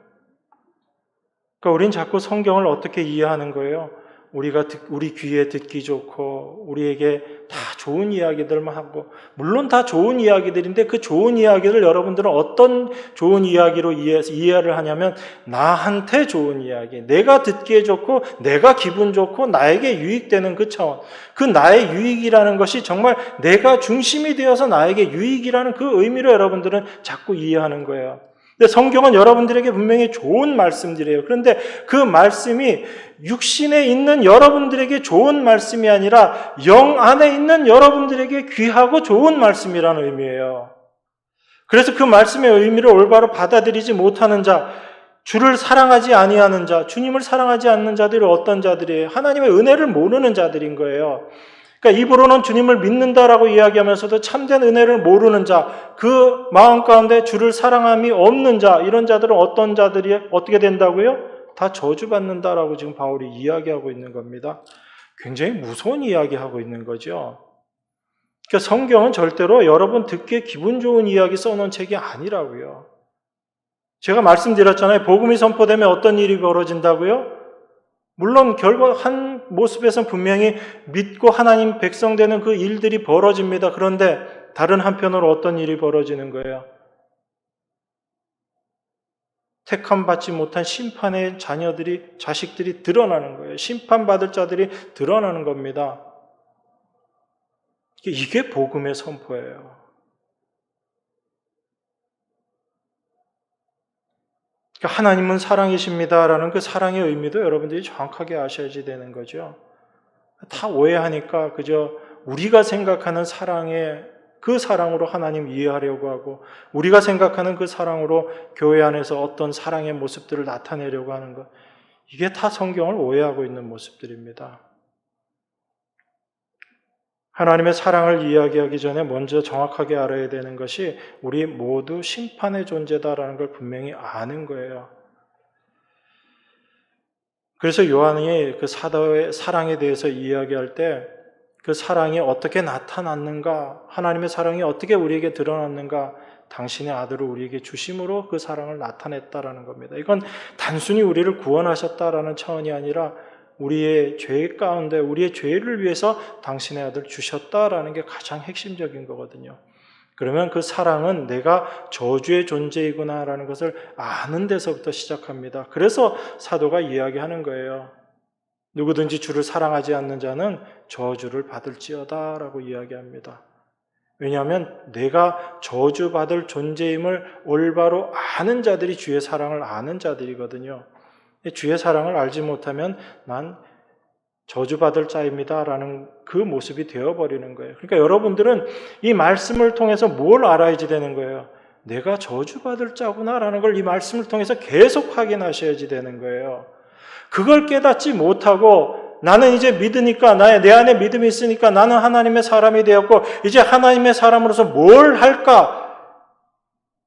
그러니까 우린 자꾸 성경을 어떻게 이해하는 거예요? 우리 귀에 듣기 좋고 우리에게 다 좋은 이야기들만 하고, 물론 다 좋은 이야기들인데 그 좋은 이야기를 여러분들은 어떤 좋은 이야기로 이해를 하냐면 나한테 좋은 이야기, 내가 듣기에 좋고 내가 기분 좋고 나에게 유익되는 그 차원, 그 나의 유익이라는 것이 정말 내가 중심이 되어서 나에게 유익이라는 그 의미로 여러분들은 자꾸 이해하는 거예요. 근데 성경은 여러분들에게 분명히 좋은 말씀들이에요. 그런데 그 말씀이 육신에 있는 여러분들에게 좋은 말씀이 아니라 영 안에 있는 여러분들에게 귀하고 좋은 말씀이라는 의미예요. 그래서 그 말씀의 의미를 올바로 받아들이지 못하는 자, 주를 사랑하지 아니하는 자, 주님을 사랑하지 않는 자들이 어떤 자들이에요? 하나님의 은혜를 모르는 자들인 거예요. 그러니까 입으로는 주님을 믿는다라고 이야기하면서도 참된 은혜를 모르는 자, 그 마음 가운데 주를 사랑함이 없는 자, 이런 자들은 어떤 자들이 어떻게 된다고요? 다 저주받는다라고 지금 바울이 이야기하고 있는 겁니다. 굉장히 무서운 이야기하고 있는 거죠. 그러니까 성경은 절대로 여러분 듣기에 기분 좋은 이야기 써놓은 책이 아니라고요. 제가 말씀드렸잖아요. 복음이 선포되면 어떤 일이 벌어진다고요? 물론 결과 한 모습에서는 분명히 믿고 하나님 백성 되는 그 일들이 벌어집니다. 그런데 다른 한편으로 어떤 일이 벌어지는 거예요? 택함받지 못한 심판의 자식들이 드러나는 거예요. 심판받을 자들이 드러나는 겁니다. 이게 복음의 선포예요. 그러니까 하나님은 사랑이십니다라는 그 사랑의 의미도 여러분들이 정확하게 아셔야지 되는 거죠. 다 오해하니까 그저 우리가 생각하는 그 사랑으로 하나님 이해하려고 하고, 우리가 생각하는 그 사랑으로 교회 안에서 어떤 사랑의 모습들을 나타내려고 하는 것, 이게 다 성경을 오해하고 있는 모습들입니다. 하나님의 사랑을 이야기하기 전에 먼저 정확하게 알아야 되는 것이 우리 모두 심판의 존재다라는 걸 분명히 아는 거예요. 그래서 요한이 그 사도의 사랑에 대해서 이야기할 때 그 사랑이 어떻게 나타났는가, 하나님의 사랑이 어떻게 우리에게 드러났는가, 당신의 아들을 우리에게 주심으로 그 사랑을 나타냈다라는 겁니다. 이건 단순히 우리를 구원하셨다라는 차원이 아니라 우리의 죄 가운데 우리의 죄를 위해서 당신의 아들 주셨다라는 게 가장 핵심적인 거거든요. 그러면 그 사랑은 내가 저주의 존재이구나라는 것을 아는 데서부터 시작합니다. 그래서 사도가 이야기하는 거예요. 누구든지 주를 사랑하지 않는 자는 저주를 받을지어다라고 이야기합니다. 왜냐하면 내가 저주받을 존재임을 올바로 아는 자들이 주의 사랑을 아는 자들이거든요. 주의 사랑을 알지 못하면 난 저주받을 자입니다라는 그 모습이 되어버리는 거예요. 그러니까 여러분들은 이 말씀을 통해서 뭘 알아야지 되는 거예요? 내가 저주받을 자구나라는 걸 이 말씀을 통해서 계속 확인하셔야지 되는 거예요. 그걸 깨닫지 못하고 나는 이제 믿으니까 내 안에 믿음이 있으니까 나는 하나님의 사람이 되었고 이제 하나님의 사람으로서 뭘 할까?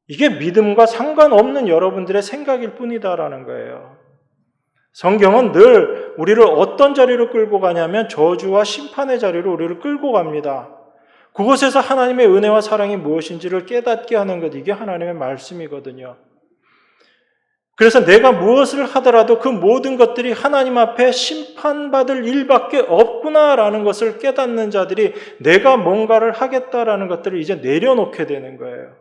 이게 믿음과 상관없는 여러분들의 생각일 뿐이다라는 거예요. 성경은 늘 우리를 어떤 자리로 끌고 가냐면 저주와 심판의 자리로 우리를 끌고 갑니다. 그곳에서 하나님의 은혜와 사랑이 무엇인지를 깨닫게 하는 것, 이게 하나님의 말씀이거든요. 그래서 내가 무엇을 하더라도 그 모든 것들이 하나님 앞에 심판받을 일밖에 없구나라는 것을 깨닫는 자들이 내가 뭔가를 하겠다라는 것들을 이제 내려놓게 되는 거예요.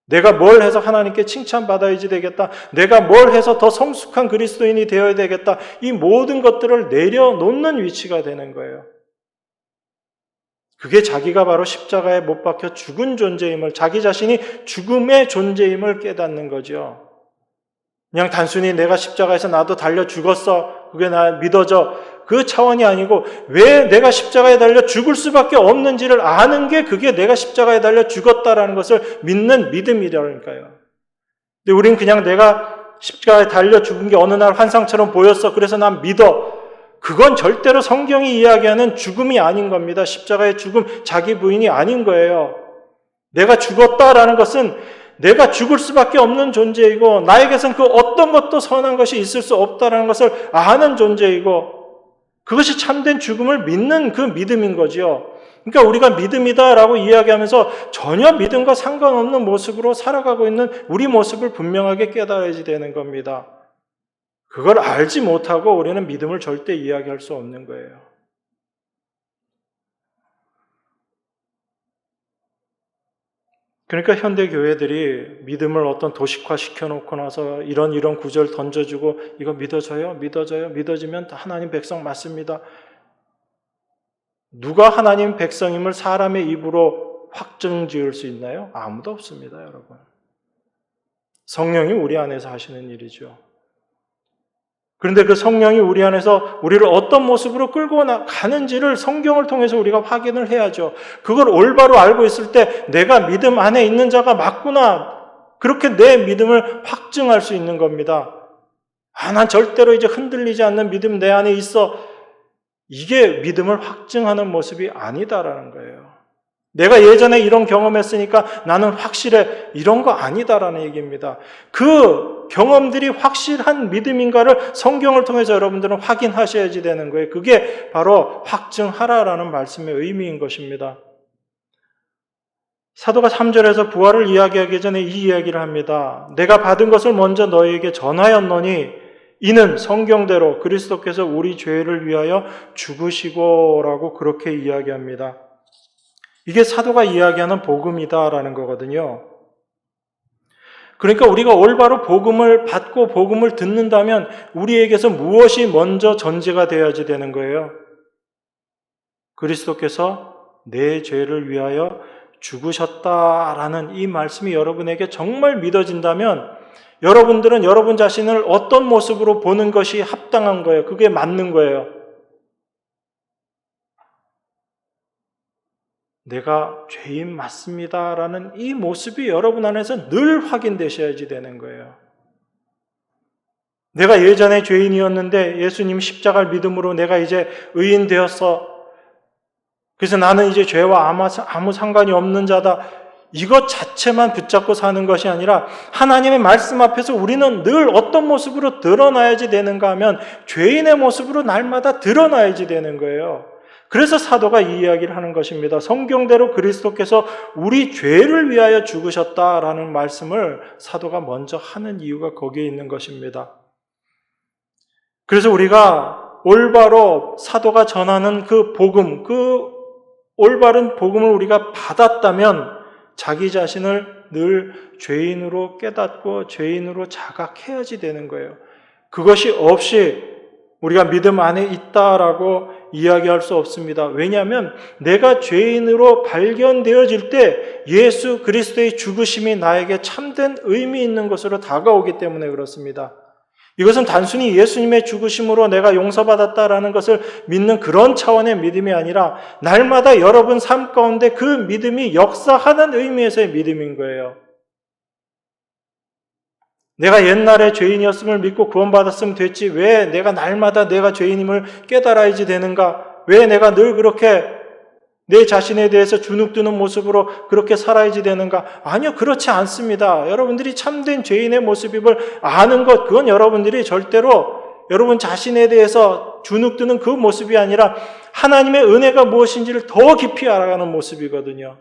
내가 뭘 해서 하나님께 칭찬받아야지 되겠다. 내가 뭘 해서 더 성숙한 그리스도인이 되어야 되겠다. 이 모든 것들을 내려놓는 위치가 되는 거예요. 그게 자기가 바로 십자가에 못 박혀 죽은 존재임을, 자기 자신이 죽음의 존재임을 깨닫는 거죠. 그냥 단순히 내가 십자가에서 나도 달려 죽었어, 그게 나 믿어져, 그 차원이 아니고 왜 내가 십자가에 달려 죽을 수밖에 없는지를 아는 게 그게 내가 십자가에 달려 죽었다라는 것을 믿는 믿음이라니까요. 근데 우린 그냥 내가 십자가에 달려 죽은 게 어느 날 환상처럼 보였어, 그래서 난 믿어, 그건 절대로 성경이 이야기하는 죽음이 아닌 겁니다. 십자가의 죽음, 자기 부인이 아닌 거예요. 내가 죽었다라는 것은 내가 죽을 수밖에 없는 존재이고 나에게선 그 어떤 것도 선한 것이 있을 수 없다라는 것을 아는 존재이고 그것이 참된 죽음을 믿는 그 믿음인 거지요. 그러니까 우리가 믿음이다라고 이야기하면서 전혀 믿음과 상관없는 모습으로 살아가고 있는 우리 모습을 분명하게 깨달아야지 되는 겁니다. 그걸 알지 못하고 우리는 믿음을 절대 이야기할 수 없는 거예요. 그러니까 현대 교회들이 믿음을 어떤 도식화 시켜놓고 나서 이런 구절 던져주고 이거 믿어져요? 믿어지면 하나님 백성 맞습니다. 누가 하나님 백성임을 사람의 입으로 확정 지을 수 있나요? 아무도 없습니다, 여러분. 성령이 우리 안에서 하시는 일이죠. 그런데 그 성령이 우리 안에서 우리를 어떤 모습으로 끌고 가는지를 성경을 통해서 우리가 확인을 해야죠. 그걸 올바로 알고 있을 때 내가 믿음 안에 있는 자가 맞구나. 그렇게 내 믿음을 확증할 수 있는 겁니다. 난 절대로 이제 흔들리지 않는 믿음 내 안에 있어. 이게 믿음을 확증하는 모습이 아니다라는 거예요. 내가 예전에 이런 경험했으니까 나는 확실해. 이런 거 아니다라는 얘기입니다. 그 경험들이 확실한 믿음인가를 성경을 통해서 여러분들은 확인하셔야지 되는 거예요. 그게 바로 확증하라라는 말씀의 의미인 것입니다. 사도가 3절에서 부활을 이야기하기 전에 이 이야기를 합니다. 내가 받은 것을 먼저 너희에게 전하였노니 이는 성경대로 그리스도께서 우리 죄를 위하여 죽으시고라고 그렇게 이야기합니다. 이게 사도가 이야기하는 복음이다라는 거거든요. 그러니까 우리가 올바로 복음을 받고 복음을 듣는다면 우리에게서 무엇이 먼저 전제가 되어야지 되는 거예요. 그리스도께서 내 죄를 위하여 죽으셨다라는 이 말씀이 여러분에게 정말 믿어진다면 여러분들은 여러분 자신을 어떤 모습으로 보는 것이 합당한 거예요. 그게 맞는 거예요. 내가 죄인 맞습니다라는 이 모습이 여러분 안에서 늘 확인되셔야지 되는 거예요. 내가 예전에 죄인이었는데 예수님 십자가를 믿음으로 내가 이제 의인 되었어. 그래서 나는 이제 죄와 아무 상관이 없는 자다. 이것 자체만 붙잡고 사는 것이 아니라 하나님의 말씀 앞에서 우리는 늘 어떤 모습으로 드러나야지 되는가 하면 죄인의 모습으로 날마다 드러나야지 되는 거예요. 그래서 사도가 이 이야기를 하는 것입니다. 성경대로 그리스도께서 우리 죄를 위하여 죽으셨다라는 말씀을 사도가 먼저 하는 이유가 거기에 있는 것입니다. 그래서 우리가 올바로 사도가 전하는 그 복음, 그 올바른 복음을 우리가 받았다면 자기 자신을 늘 죄인으로 깨닫고 죄인으로 자각해야지 되는 거예요. 그것이 없이 우리가 믿음 안에 있다라고 이야기할 수 없습니다. 왜냐하면 내가 죄인으로 발견되어질 때 예수 그리스도의 죽으심이 나에게 참된 의미 있는 것으로 다가오기 때문에 그렇습니다. 이것은 단순히 예수님의 죽으심으로 내가 용서받았다라는 것을 믿는 그런 차원의 믿음이 아니라 날마다 여러분 삶 가운데 그 믿음이 역사하는 의미에서의 믿음인 거예요. 내가 옛날에 죄인이었음을 믿고 구원받았으면 됐지 왜 내가 날마다 내가 죄인임을 깨달아야지 되는가? 왜 내가 늘 그렇게 내 자신에 대해서 주눅드는 모습으로 그렇게 살아야지 되는가? 아니요, 그렇지 않습니다. 여러분들이 참된 죄인의 모습임을 아는 것, 그건 여러분들이 절대로 여러분 자신에 대해서 주눅드는 그 모습이 아니라 하나님의 은혜가 무엇인지를 더 깊이 알아가는 모습이거든요.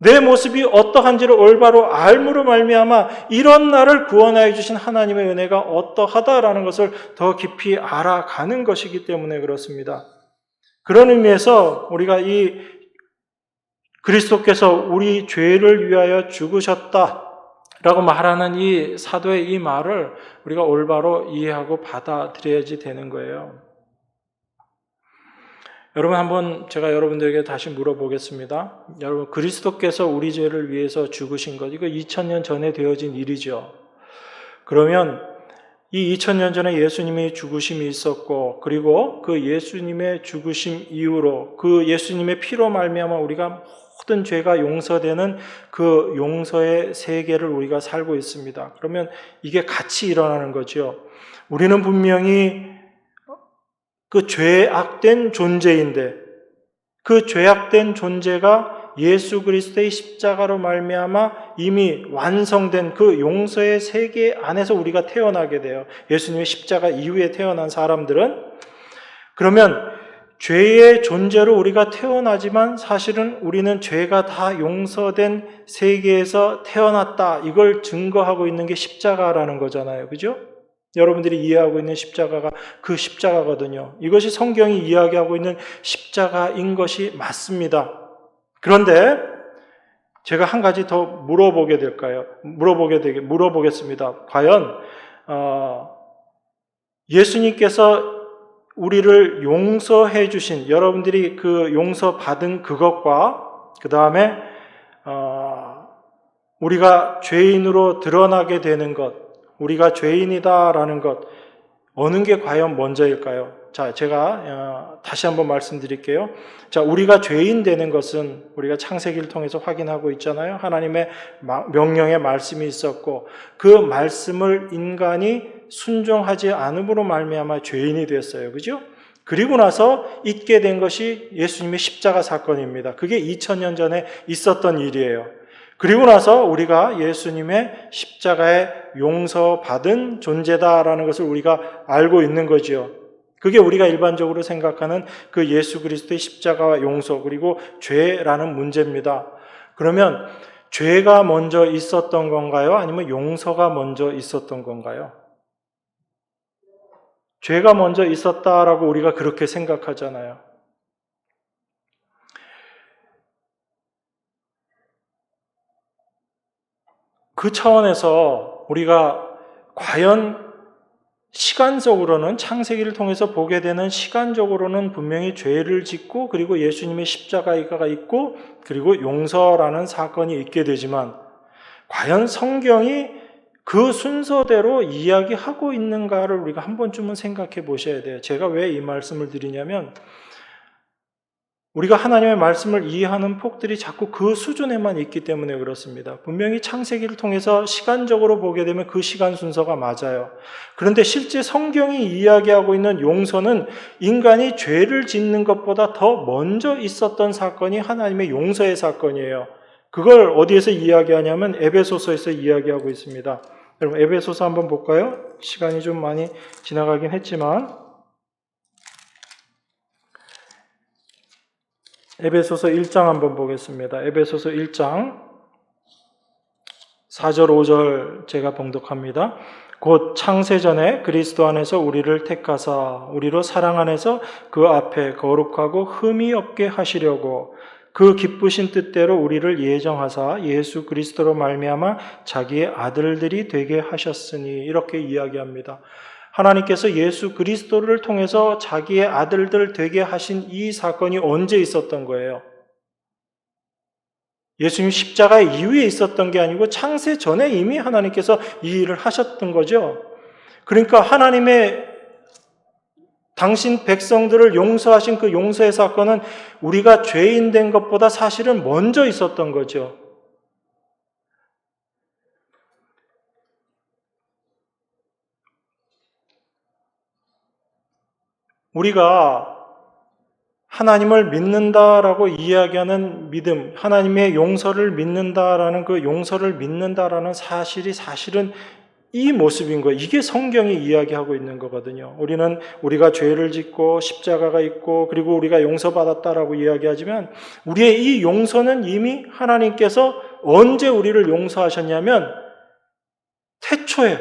내 모습이 어떠한지를 올바로 알므로 말미암아 이런 나를 구원하여 주신 하나님의 은혜가 어떠하다라는 것을 더 깊이 알아가는 것이기 때문에 그렇습니다. 그런 의미에서 우리가 이 그리스도께서 우리 죄를 위하여 죽으셨다라고 말하는 이 사도의 이 말을 우리가 올바로 이해하고 받아들여야지 되는 거예요. 여러분 한번 제가 여러분들에게 다시 물어보겠습니다. 여러분 그리스도께서 우리 죄를 위해서 죽으신 것 이거 2000년 전에 되어진 일이죠. 그러면 이 2000년 전에 예수님의 죽으심이 있었고 그리고 그 예수님의 죽으심 이후로 그 예수님의 피로 말미암아 우리가 모든 죄가 용서되는 그 용서의 세계를 우리가 살고 있습니다. 그러면 이게 같이 일어나는 거죠. 우리는 분명히 그 죄악된 존재인데 그 죄악된 존재가 예수 그리스도의 십자가로 말미암아 이미 완성된 그 용서의 세계 안에서 우리가 태어나게 돼요. 예수님의 십자가 이후에 태어난 사람들은. 그러면 죄의 존재로 우리가 태어나지만 사실은 우리는 죄가 다 용서된 세계에서 태어났다. 이걸 증거하고 있는 게 십자가라는 거잖아요. 그죠? 여러분들이 이해하고 있는 십자가가 그 십자가거든요. 이것이 성경이 이야기하고 있는 십자가인 것이 맞습니다. 그런데 제가 한 가지 더 물어보겠습니다. 과연 예수님께서 우리를 용서해 주신, 여러분들이 그 용서받은 그것과 그 다음에 우리가 죄인으로 드러나게 되는 것, 우리가 죄인이다라는 것, 어느 게 과연 먼저일까요? 자, 제가 다시 한번 말씀드릴게요. 자, 우리가 죄인 되는 것은 우리가 창세기를 통해서 확인하고 있잖아요. 하나님의 명령의 말씀이 있었고 그 말씀을 인간이 순종하지 않음으로 말미암아 죄인이 됐어요. 그죠? 그리고 나서 있게 된 것이 예수님의 십자가 사건입니다. 그게 2000년 전에 있었던 일이에요. 그리고 나서 우리가 예수님의 십자가에 용서받은 존재다라는 것을 우리가 알고 있는 거죠. 그게 우리가 일반적으로 생각하는 그 예수 그리스도의 십자가와 용서 그리고 죄라는 문제입니다. 그러면 죄가 먼저 있었던 건가요? 아니면 용서가 먼저 있었던 건가요? 죄가 먼저 있었다라고 우리가 그렇게 생각하잖아요. 그 차원에서 우리가 과연 시간적으로는 창세기를 통해서 보게 되는 시간적으로는 분명히 죄를 짓고 그리고 예수님의 십자가가 있고 그리고 용서라는 사건이 있게 되지만 과연 성경이 그 순서대로 이야기하고 있는가를 우리가 한 번쯤은 생각해 보셔야 돼요. 제가 왜 이 말씀을 드리냐면 우리가 하나님의 말씀을 이해하는 폭들이 자꾸 그 수준에만 있기 때문에 그렇습니다. 분명히 창세기를 통해서 시간적으로 보게 되면 그 시간 순서가 맞아요. 그런데 실제 성경이 이야기하고 있는 용서는 인간이 죄를 짓는 것보다 더 먼저 있었던 사건이 하나님의 용서의 사건이에요. 그걸 어디에서 이야기하냐면 에베소서에서 이야기하고 있습니다. 여러분 에베소서 한번 볼까요? 시간이 좀 많이 지나가긴 했지만 에베소서 1장 한번 보겠습니다. 에베소서 1장 4절 5절 제가 봉독합니다. 곧 창세전에 그리스도 안에서 우리를 택하사 우리로 사랑 안에서 그 앞에 거룩하고 흠이 없게 하시려고 그 기쁘신 뜻대로 우리를 예정하사 예수 그리스도로 말미암아 자기의 아들들이 되게 하셨으니 이렇게 이야기합니다. 하나님께서 예수 그리스도를 통해서 자기의 아들들 되게 하신 이 사건이 언제 있었던 거예요? 예수님 십자가 이후에 있었던 게 아니고 창세 전에 이미 하나님께서 이 일을 하셨던 거죠. 그러니까 하나님의 당신 백성들을 용서하신 그 용서의 사건은 우리가 죄인 된 것보다 사실은 먼저 있었던 거죠. 우리가 하나님을 믿는다라고 이야기하는 믿음, 하나님의 용서를 믿는다라는 그 용서를 믿는다라는 사실이 사실은 이 모습인 거예요. 이게 성경이 이야기하고 있는 거거든요. 우리는 우리가 죄를 짓고 십자가가 있고 그리고 우리가 용서받았다라고 이야기하지만 우리의 이 용서는 이미 하나님께서 언제 우리를 용서하셨냐면 태초에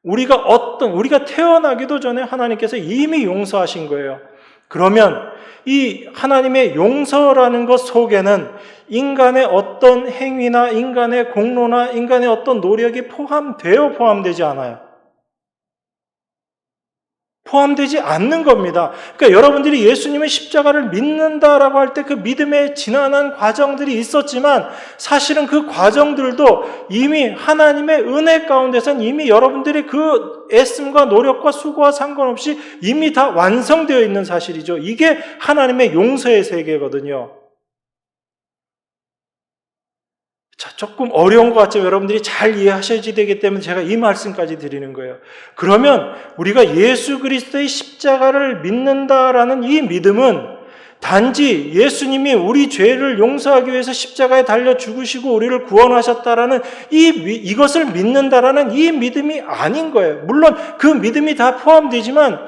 우리가 태어나기도 전에 하나님께서 이미 용서하신 거예요. 그러면 이 하나님의 용서라는 것 속에는 인간의 어떤 행위나 인간의 공로나 인간의 어떤 노력이 포함되지 않아요. 포함되지 않는 겁니다. 그러니까 여러분들이 예수님의 십자가를 믿는다라고 할 때 그 믿음의 지난한 과정들이 있었지만 사실은 그 과정들도 이미 하나님의 은혜 가운데서는 이미 여러분들이 그 애씀과 노력과 수고와 상관없이 이미 다 완성되어 있는 사실이죠. 이게 하나님의 용서의 세계거든요. 자, 조금 어려운 것 같지만 여러분들이 잘 이해하셔야 되기 때문에 제가 이 말씀까지 드리는 거예요. 그러면 우리가 예수 그리스도의 십자가를 믿는다라는 이 믿음은 단지 예수님이 우리 죄를 용서하기 위해서 십자가에 달려 죽으시고 우리를 구원하셨다라는 이것을 믿는다라는 이 믿음이 아닌 거예요. 물론 그 믿음이 다 포함되지만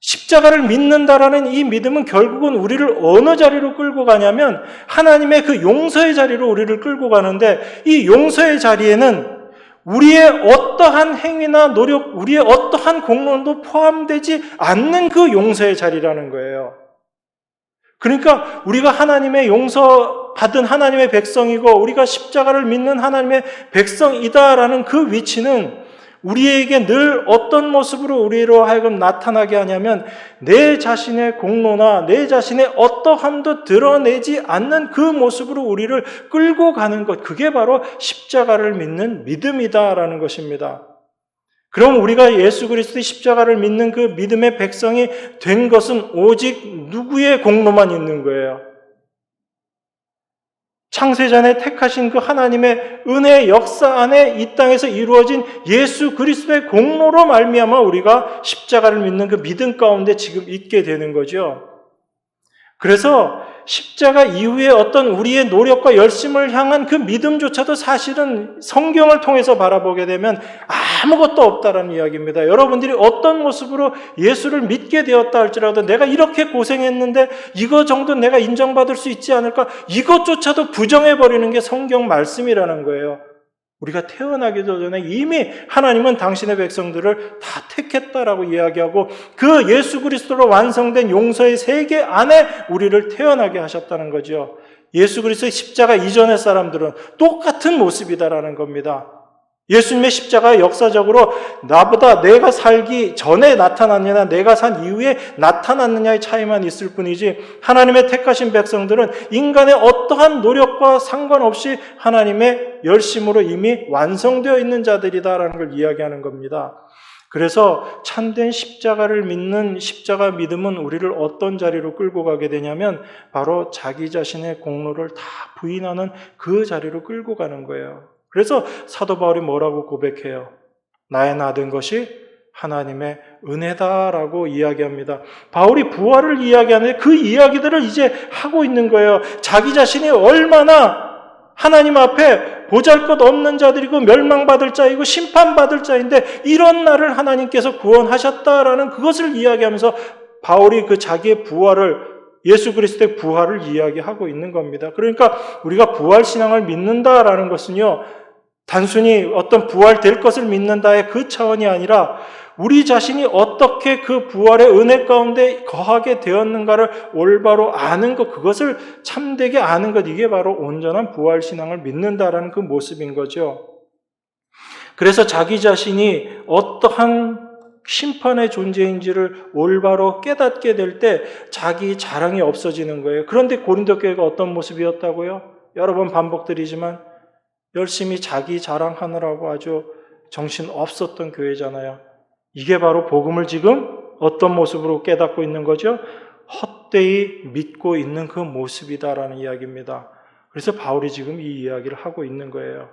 십자가를 믿는다라는 이 믿음은 결국은 우리를 어느 자리로 끌고 가냐면 하나님의 그 용서의 자리로 우리를 끌고 가는데, 이 용서의 자리에는 우리의 어떠한 행위나 노력, 우리의 어떠한 공로도 포함되지 않는 그 용서의 자리라는 거예요. 그러니까 우리가 하나님의 용서받은 하나님의 백성이고 우리가 십자가를 믿는 하나님의 백성이다라는 그 위치는 우리에게 늘 어떤 모습으로 우리로 하여금 나타나게 하냐면 내 자신의 공로나 내 자신의 어떠함도 드러내지 않는 그 모습으로 우리를 끌고 가는 것, 그게 바로 십자가를 믿는 믿음이다라는 것입니다. 그럼 우리가 예수 그리스도의 십자가를 믿는 그 믿음의 백성이 된 것은 오직 누구의 공로만 있는 거예요? 창세전에 택하신 그 하나님의 은혜의 역사 안에 이 땅에서 이루어진 예수 그리스도의 공로로 말미암아 우리가 십자가를 믿는 그 믿음 가운데 지금 있게 되는 거죠. 그래서 십자가 이후에 어떤 우리의 노력과 열심을 향한 그 믿음조차도 사실은 성경을 통해서 바라보게 되면 아무것도 없다라는 이야기입니다. 여러분들이 어떤 모습으로 예수를 믿게 되었다 할지라도 내가 이렇게 고생했는데 이거 정도 내가 인정받을 수 있지 않을까? 이것조차도 부정해버리는 게 성경 말씀이라는 거예요. 우리가 태어나기도 전에 이미 하나님은 당신의 백성들을 다 택했다라고 이야기하고 그 예수 그리스도로 완성된 용서의 세계 안에 우리를 태어나게 하셨다는 거죠. 예수 그리스도의 십자가 이전의 사람들은 똑같은 모습이다라는 겁니다. 예수님의 십자가 역사적으로 나보다 내가 살기 전에 나타났느냐 내가 산 이후에 나타났느냐의 차이만 있을 뿐이지 하나님의 택하신 백성들은 인간의 어떠한 노력과 상관없이 하나님의 열심으로 이미 완성되어 있는 자들이다라는 걸 이야기하는 겁니다. 그래서 참된 십자가를 믿는 십자가 믿음은 우리를 어떤 자리로 끌고 가게 되냐면 바로 자기 자신의 공로를 다 부인하는 그 자리로 끌고 가는 거예요. 그래서 사도 바울이 뭐라고 고백해요? 나의 나된 것이 하나님의 은혜다라고 이야기합니다. 바울이 부활을 이야기하는데 그 이야기들을 이제 하고 있는 거예요. 자기 자신이 얼마나 하나님 앞에 보잘것없는 자들이고 멸망받을 자이고 심판받을 자인데 이런 나를 하나님께서 구원하셨다라는 그것을 이야기하면서 바울이 그 자기의 부활을 예수 그리스도의 부활을 이야기하고 있는 겁니다. 그러니까 우리가 부활 신앙을 믿는다라는 것은요, 단순히 어떤 부활될 것을 믿는다의 그 차원이 아니라 우리 자신이 어떻게 그 부활의 은혜 가운데 거하게 되었는가를 올바로 아는 것, 그것을 참되게 아는 것, 이게 바로 온전한 부활 신앙을 믿는다라는 그 모습인 거죠. 그래서 자기 자신이 어떠한 심판의 존재인지를 올바로 깨닫게 될 때 자기 자랑이 없어지는 거예요. 그런데 고린도 교회가 어떤 모습이었다고요? 여러 번 반복드리지만 열심히 자기 자랑하느라고 아주 정신 없었던 교회잖아요. 이게 바로 복음을 지금 어떤 모습으로 깨닫고 있는 거죠? 헛되이 믿고 있는 그 모습이다라는 이야기입니다. 그래서 바울이 지금 이 이야기를 하고 있는 거예요.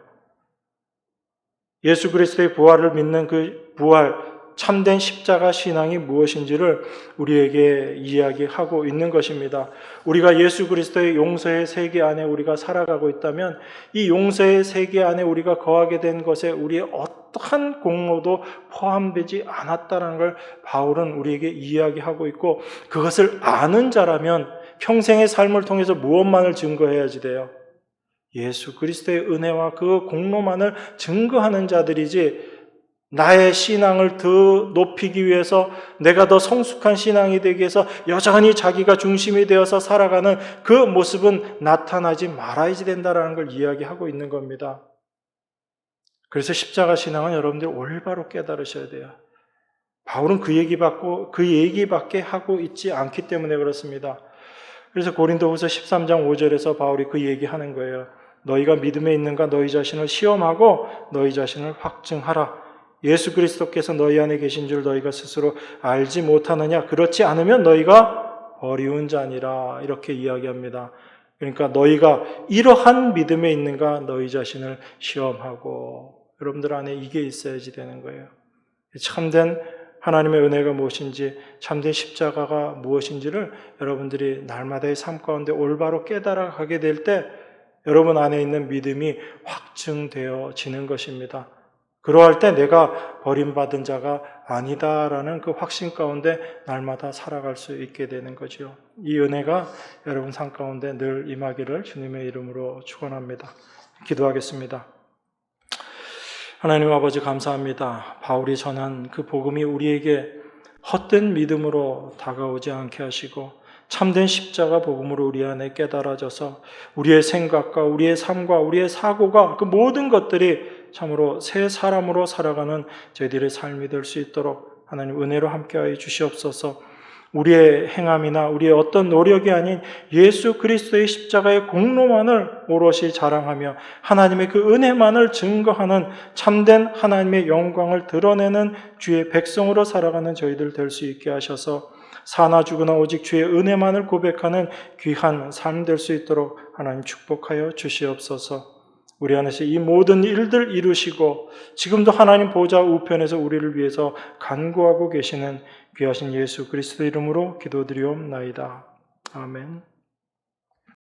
예수 그리스도의 부활을 믿는 그 부활, 참된 십자가 신앙이 무엇인지를 우리에게 이야기하고 있는 것입니다. 우리가 예수 그리스도의 용서의 세계 안에 우리가 살아가고 있다면 이 용서의 세계 안에 우리가 거하게 된 것에 우리의 어떠한 공로도 포함되지 않았다는 걸 바울은 우리에게 이야기하고 있고, 그것을 아는 자라면 평생의 삶을 통해서 무엇만을 증거해야지 돼요? 예수 그리스도의 은혜와 그 공로만을 증거하는 자들이지, 나의 신앙을 더 높이기 위해서 내가 더 성숙한 신앙이 되기 위해서 여전히 자기가 중심이 되어서 살아가는 그 모습은 나타나지 말아야지 된다는 걸 이야기하고 있는 겁니다. 그래서 십자가 신앙은 여러분들이 올바로 깨달으셔야 돼요. 바울은 그 얘기밖에 하고 있지 않기 때문에 그렇습니다. 그래서 고린도후서 13장 5절에서 바울이 그 얘기하는 거예요. 너희가 믿음에 있는가 너희 자신을 시험하고 너희 자신을 확증하라. 예수 그리스도께서 너희 안에 계신 줄 너희가 스스로 알지 못하느냐? 그렇지 않으면 너희가 어리운 자니라. 이렇게 이야기합니다. 그러니까 너희가 이러한 믿음에 있는가 너희 자신을 시험하고, 여러분들 안에 이게 있어야지 되는 거예요. 참된 하나님의 은혜가 무엇인지, 참된 십자가가 무엇인지를 여러분들이 날마다의 삶 가운데 올바로 깨달아 가게 될 때 여러분 안에 있는 믿음이 확증되어지는 것입니다. 그러할 때 내가 버림받은 자가 아니다라는 그 확신 가운데 날마다 살아갈 수 있게 되는 거죠. 이 은혜가 여러분 삶 가운데 늘 임하기를 주님의 이름으로 축원합니다. 기도하겠습니다. 하나님 아버지 감사합니다. 바울이 전한 그 복음이 우리에게 헛된 믿음으로 다가오지 않게 하시고 참된 십자가 복음으로 우리 안에 깨달아져서 우리의 생각과 우리의 삶과 우리의 사고가 그 모든 것들이 참으로 새 사람으로 살아가는 저희들의 삶이 될 수 있도록 하나님 은혜로 함께하여 주시옵소서. 우리의 행함이나 우리의 어떤 노력이 아닌 예수 그리스도의 십자가의 공로만을 오롯이 자랑하며 하나님의 그 은혜만을 증거하는 참된 하나님의 영광을 드러내는 주의 백성으로 살아가는 저희들 될 수 있게 하셔서 사나 죽으나 오직 주의 은혜만을 고백하는 귀한 삶 될 수 있도록 하나님 축복하여 주시옵소서. 우리 안에서 이 모든 일들 이루시고 지금도 하나님 보좌 우편에서 우리를 위해서 간구하고 계시는 귀하신 예수 그리스도 이름으로 기도드리옵나이다. 아멘.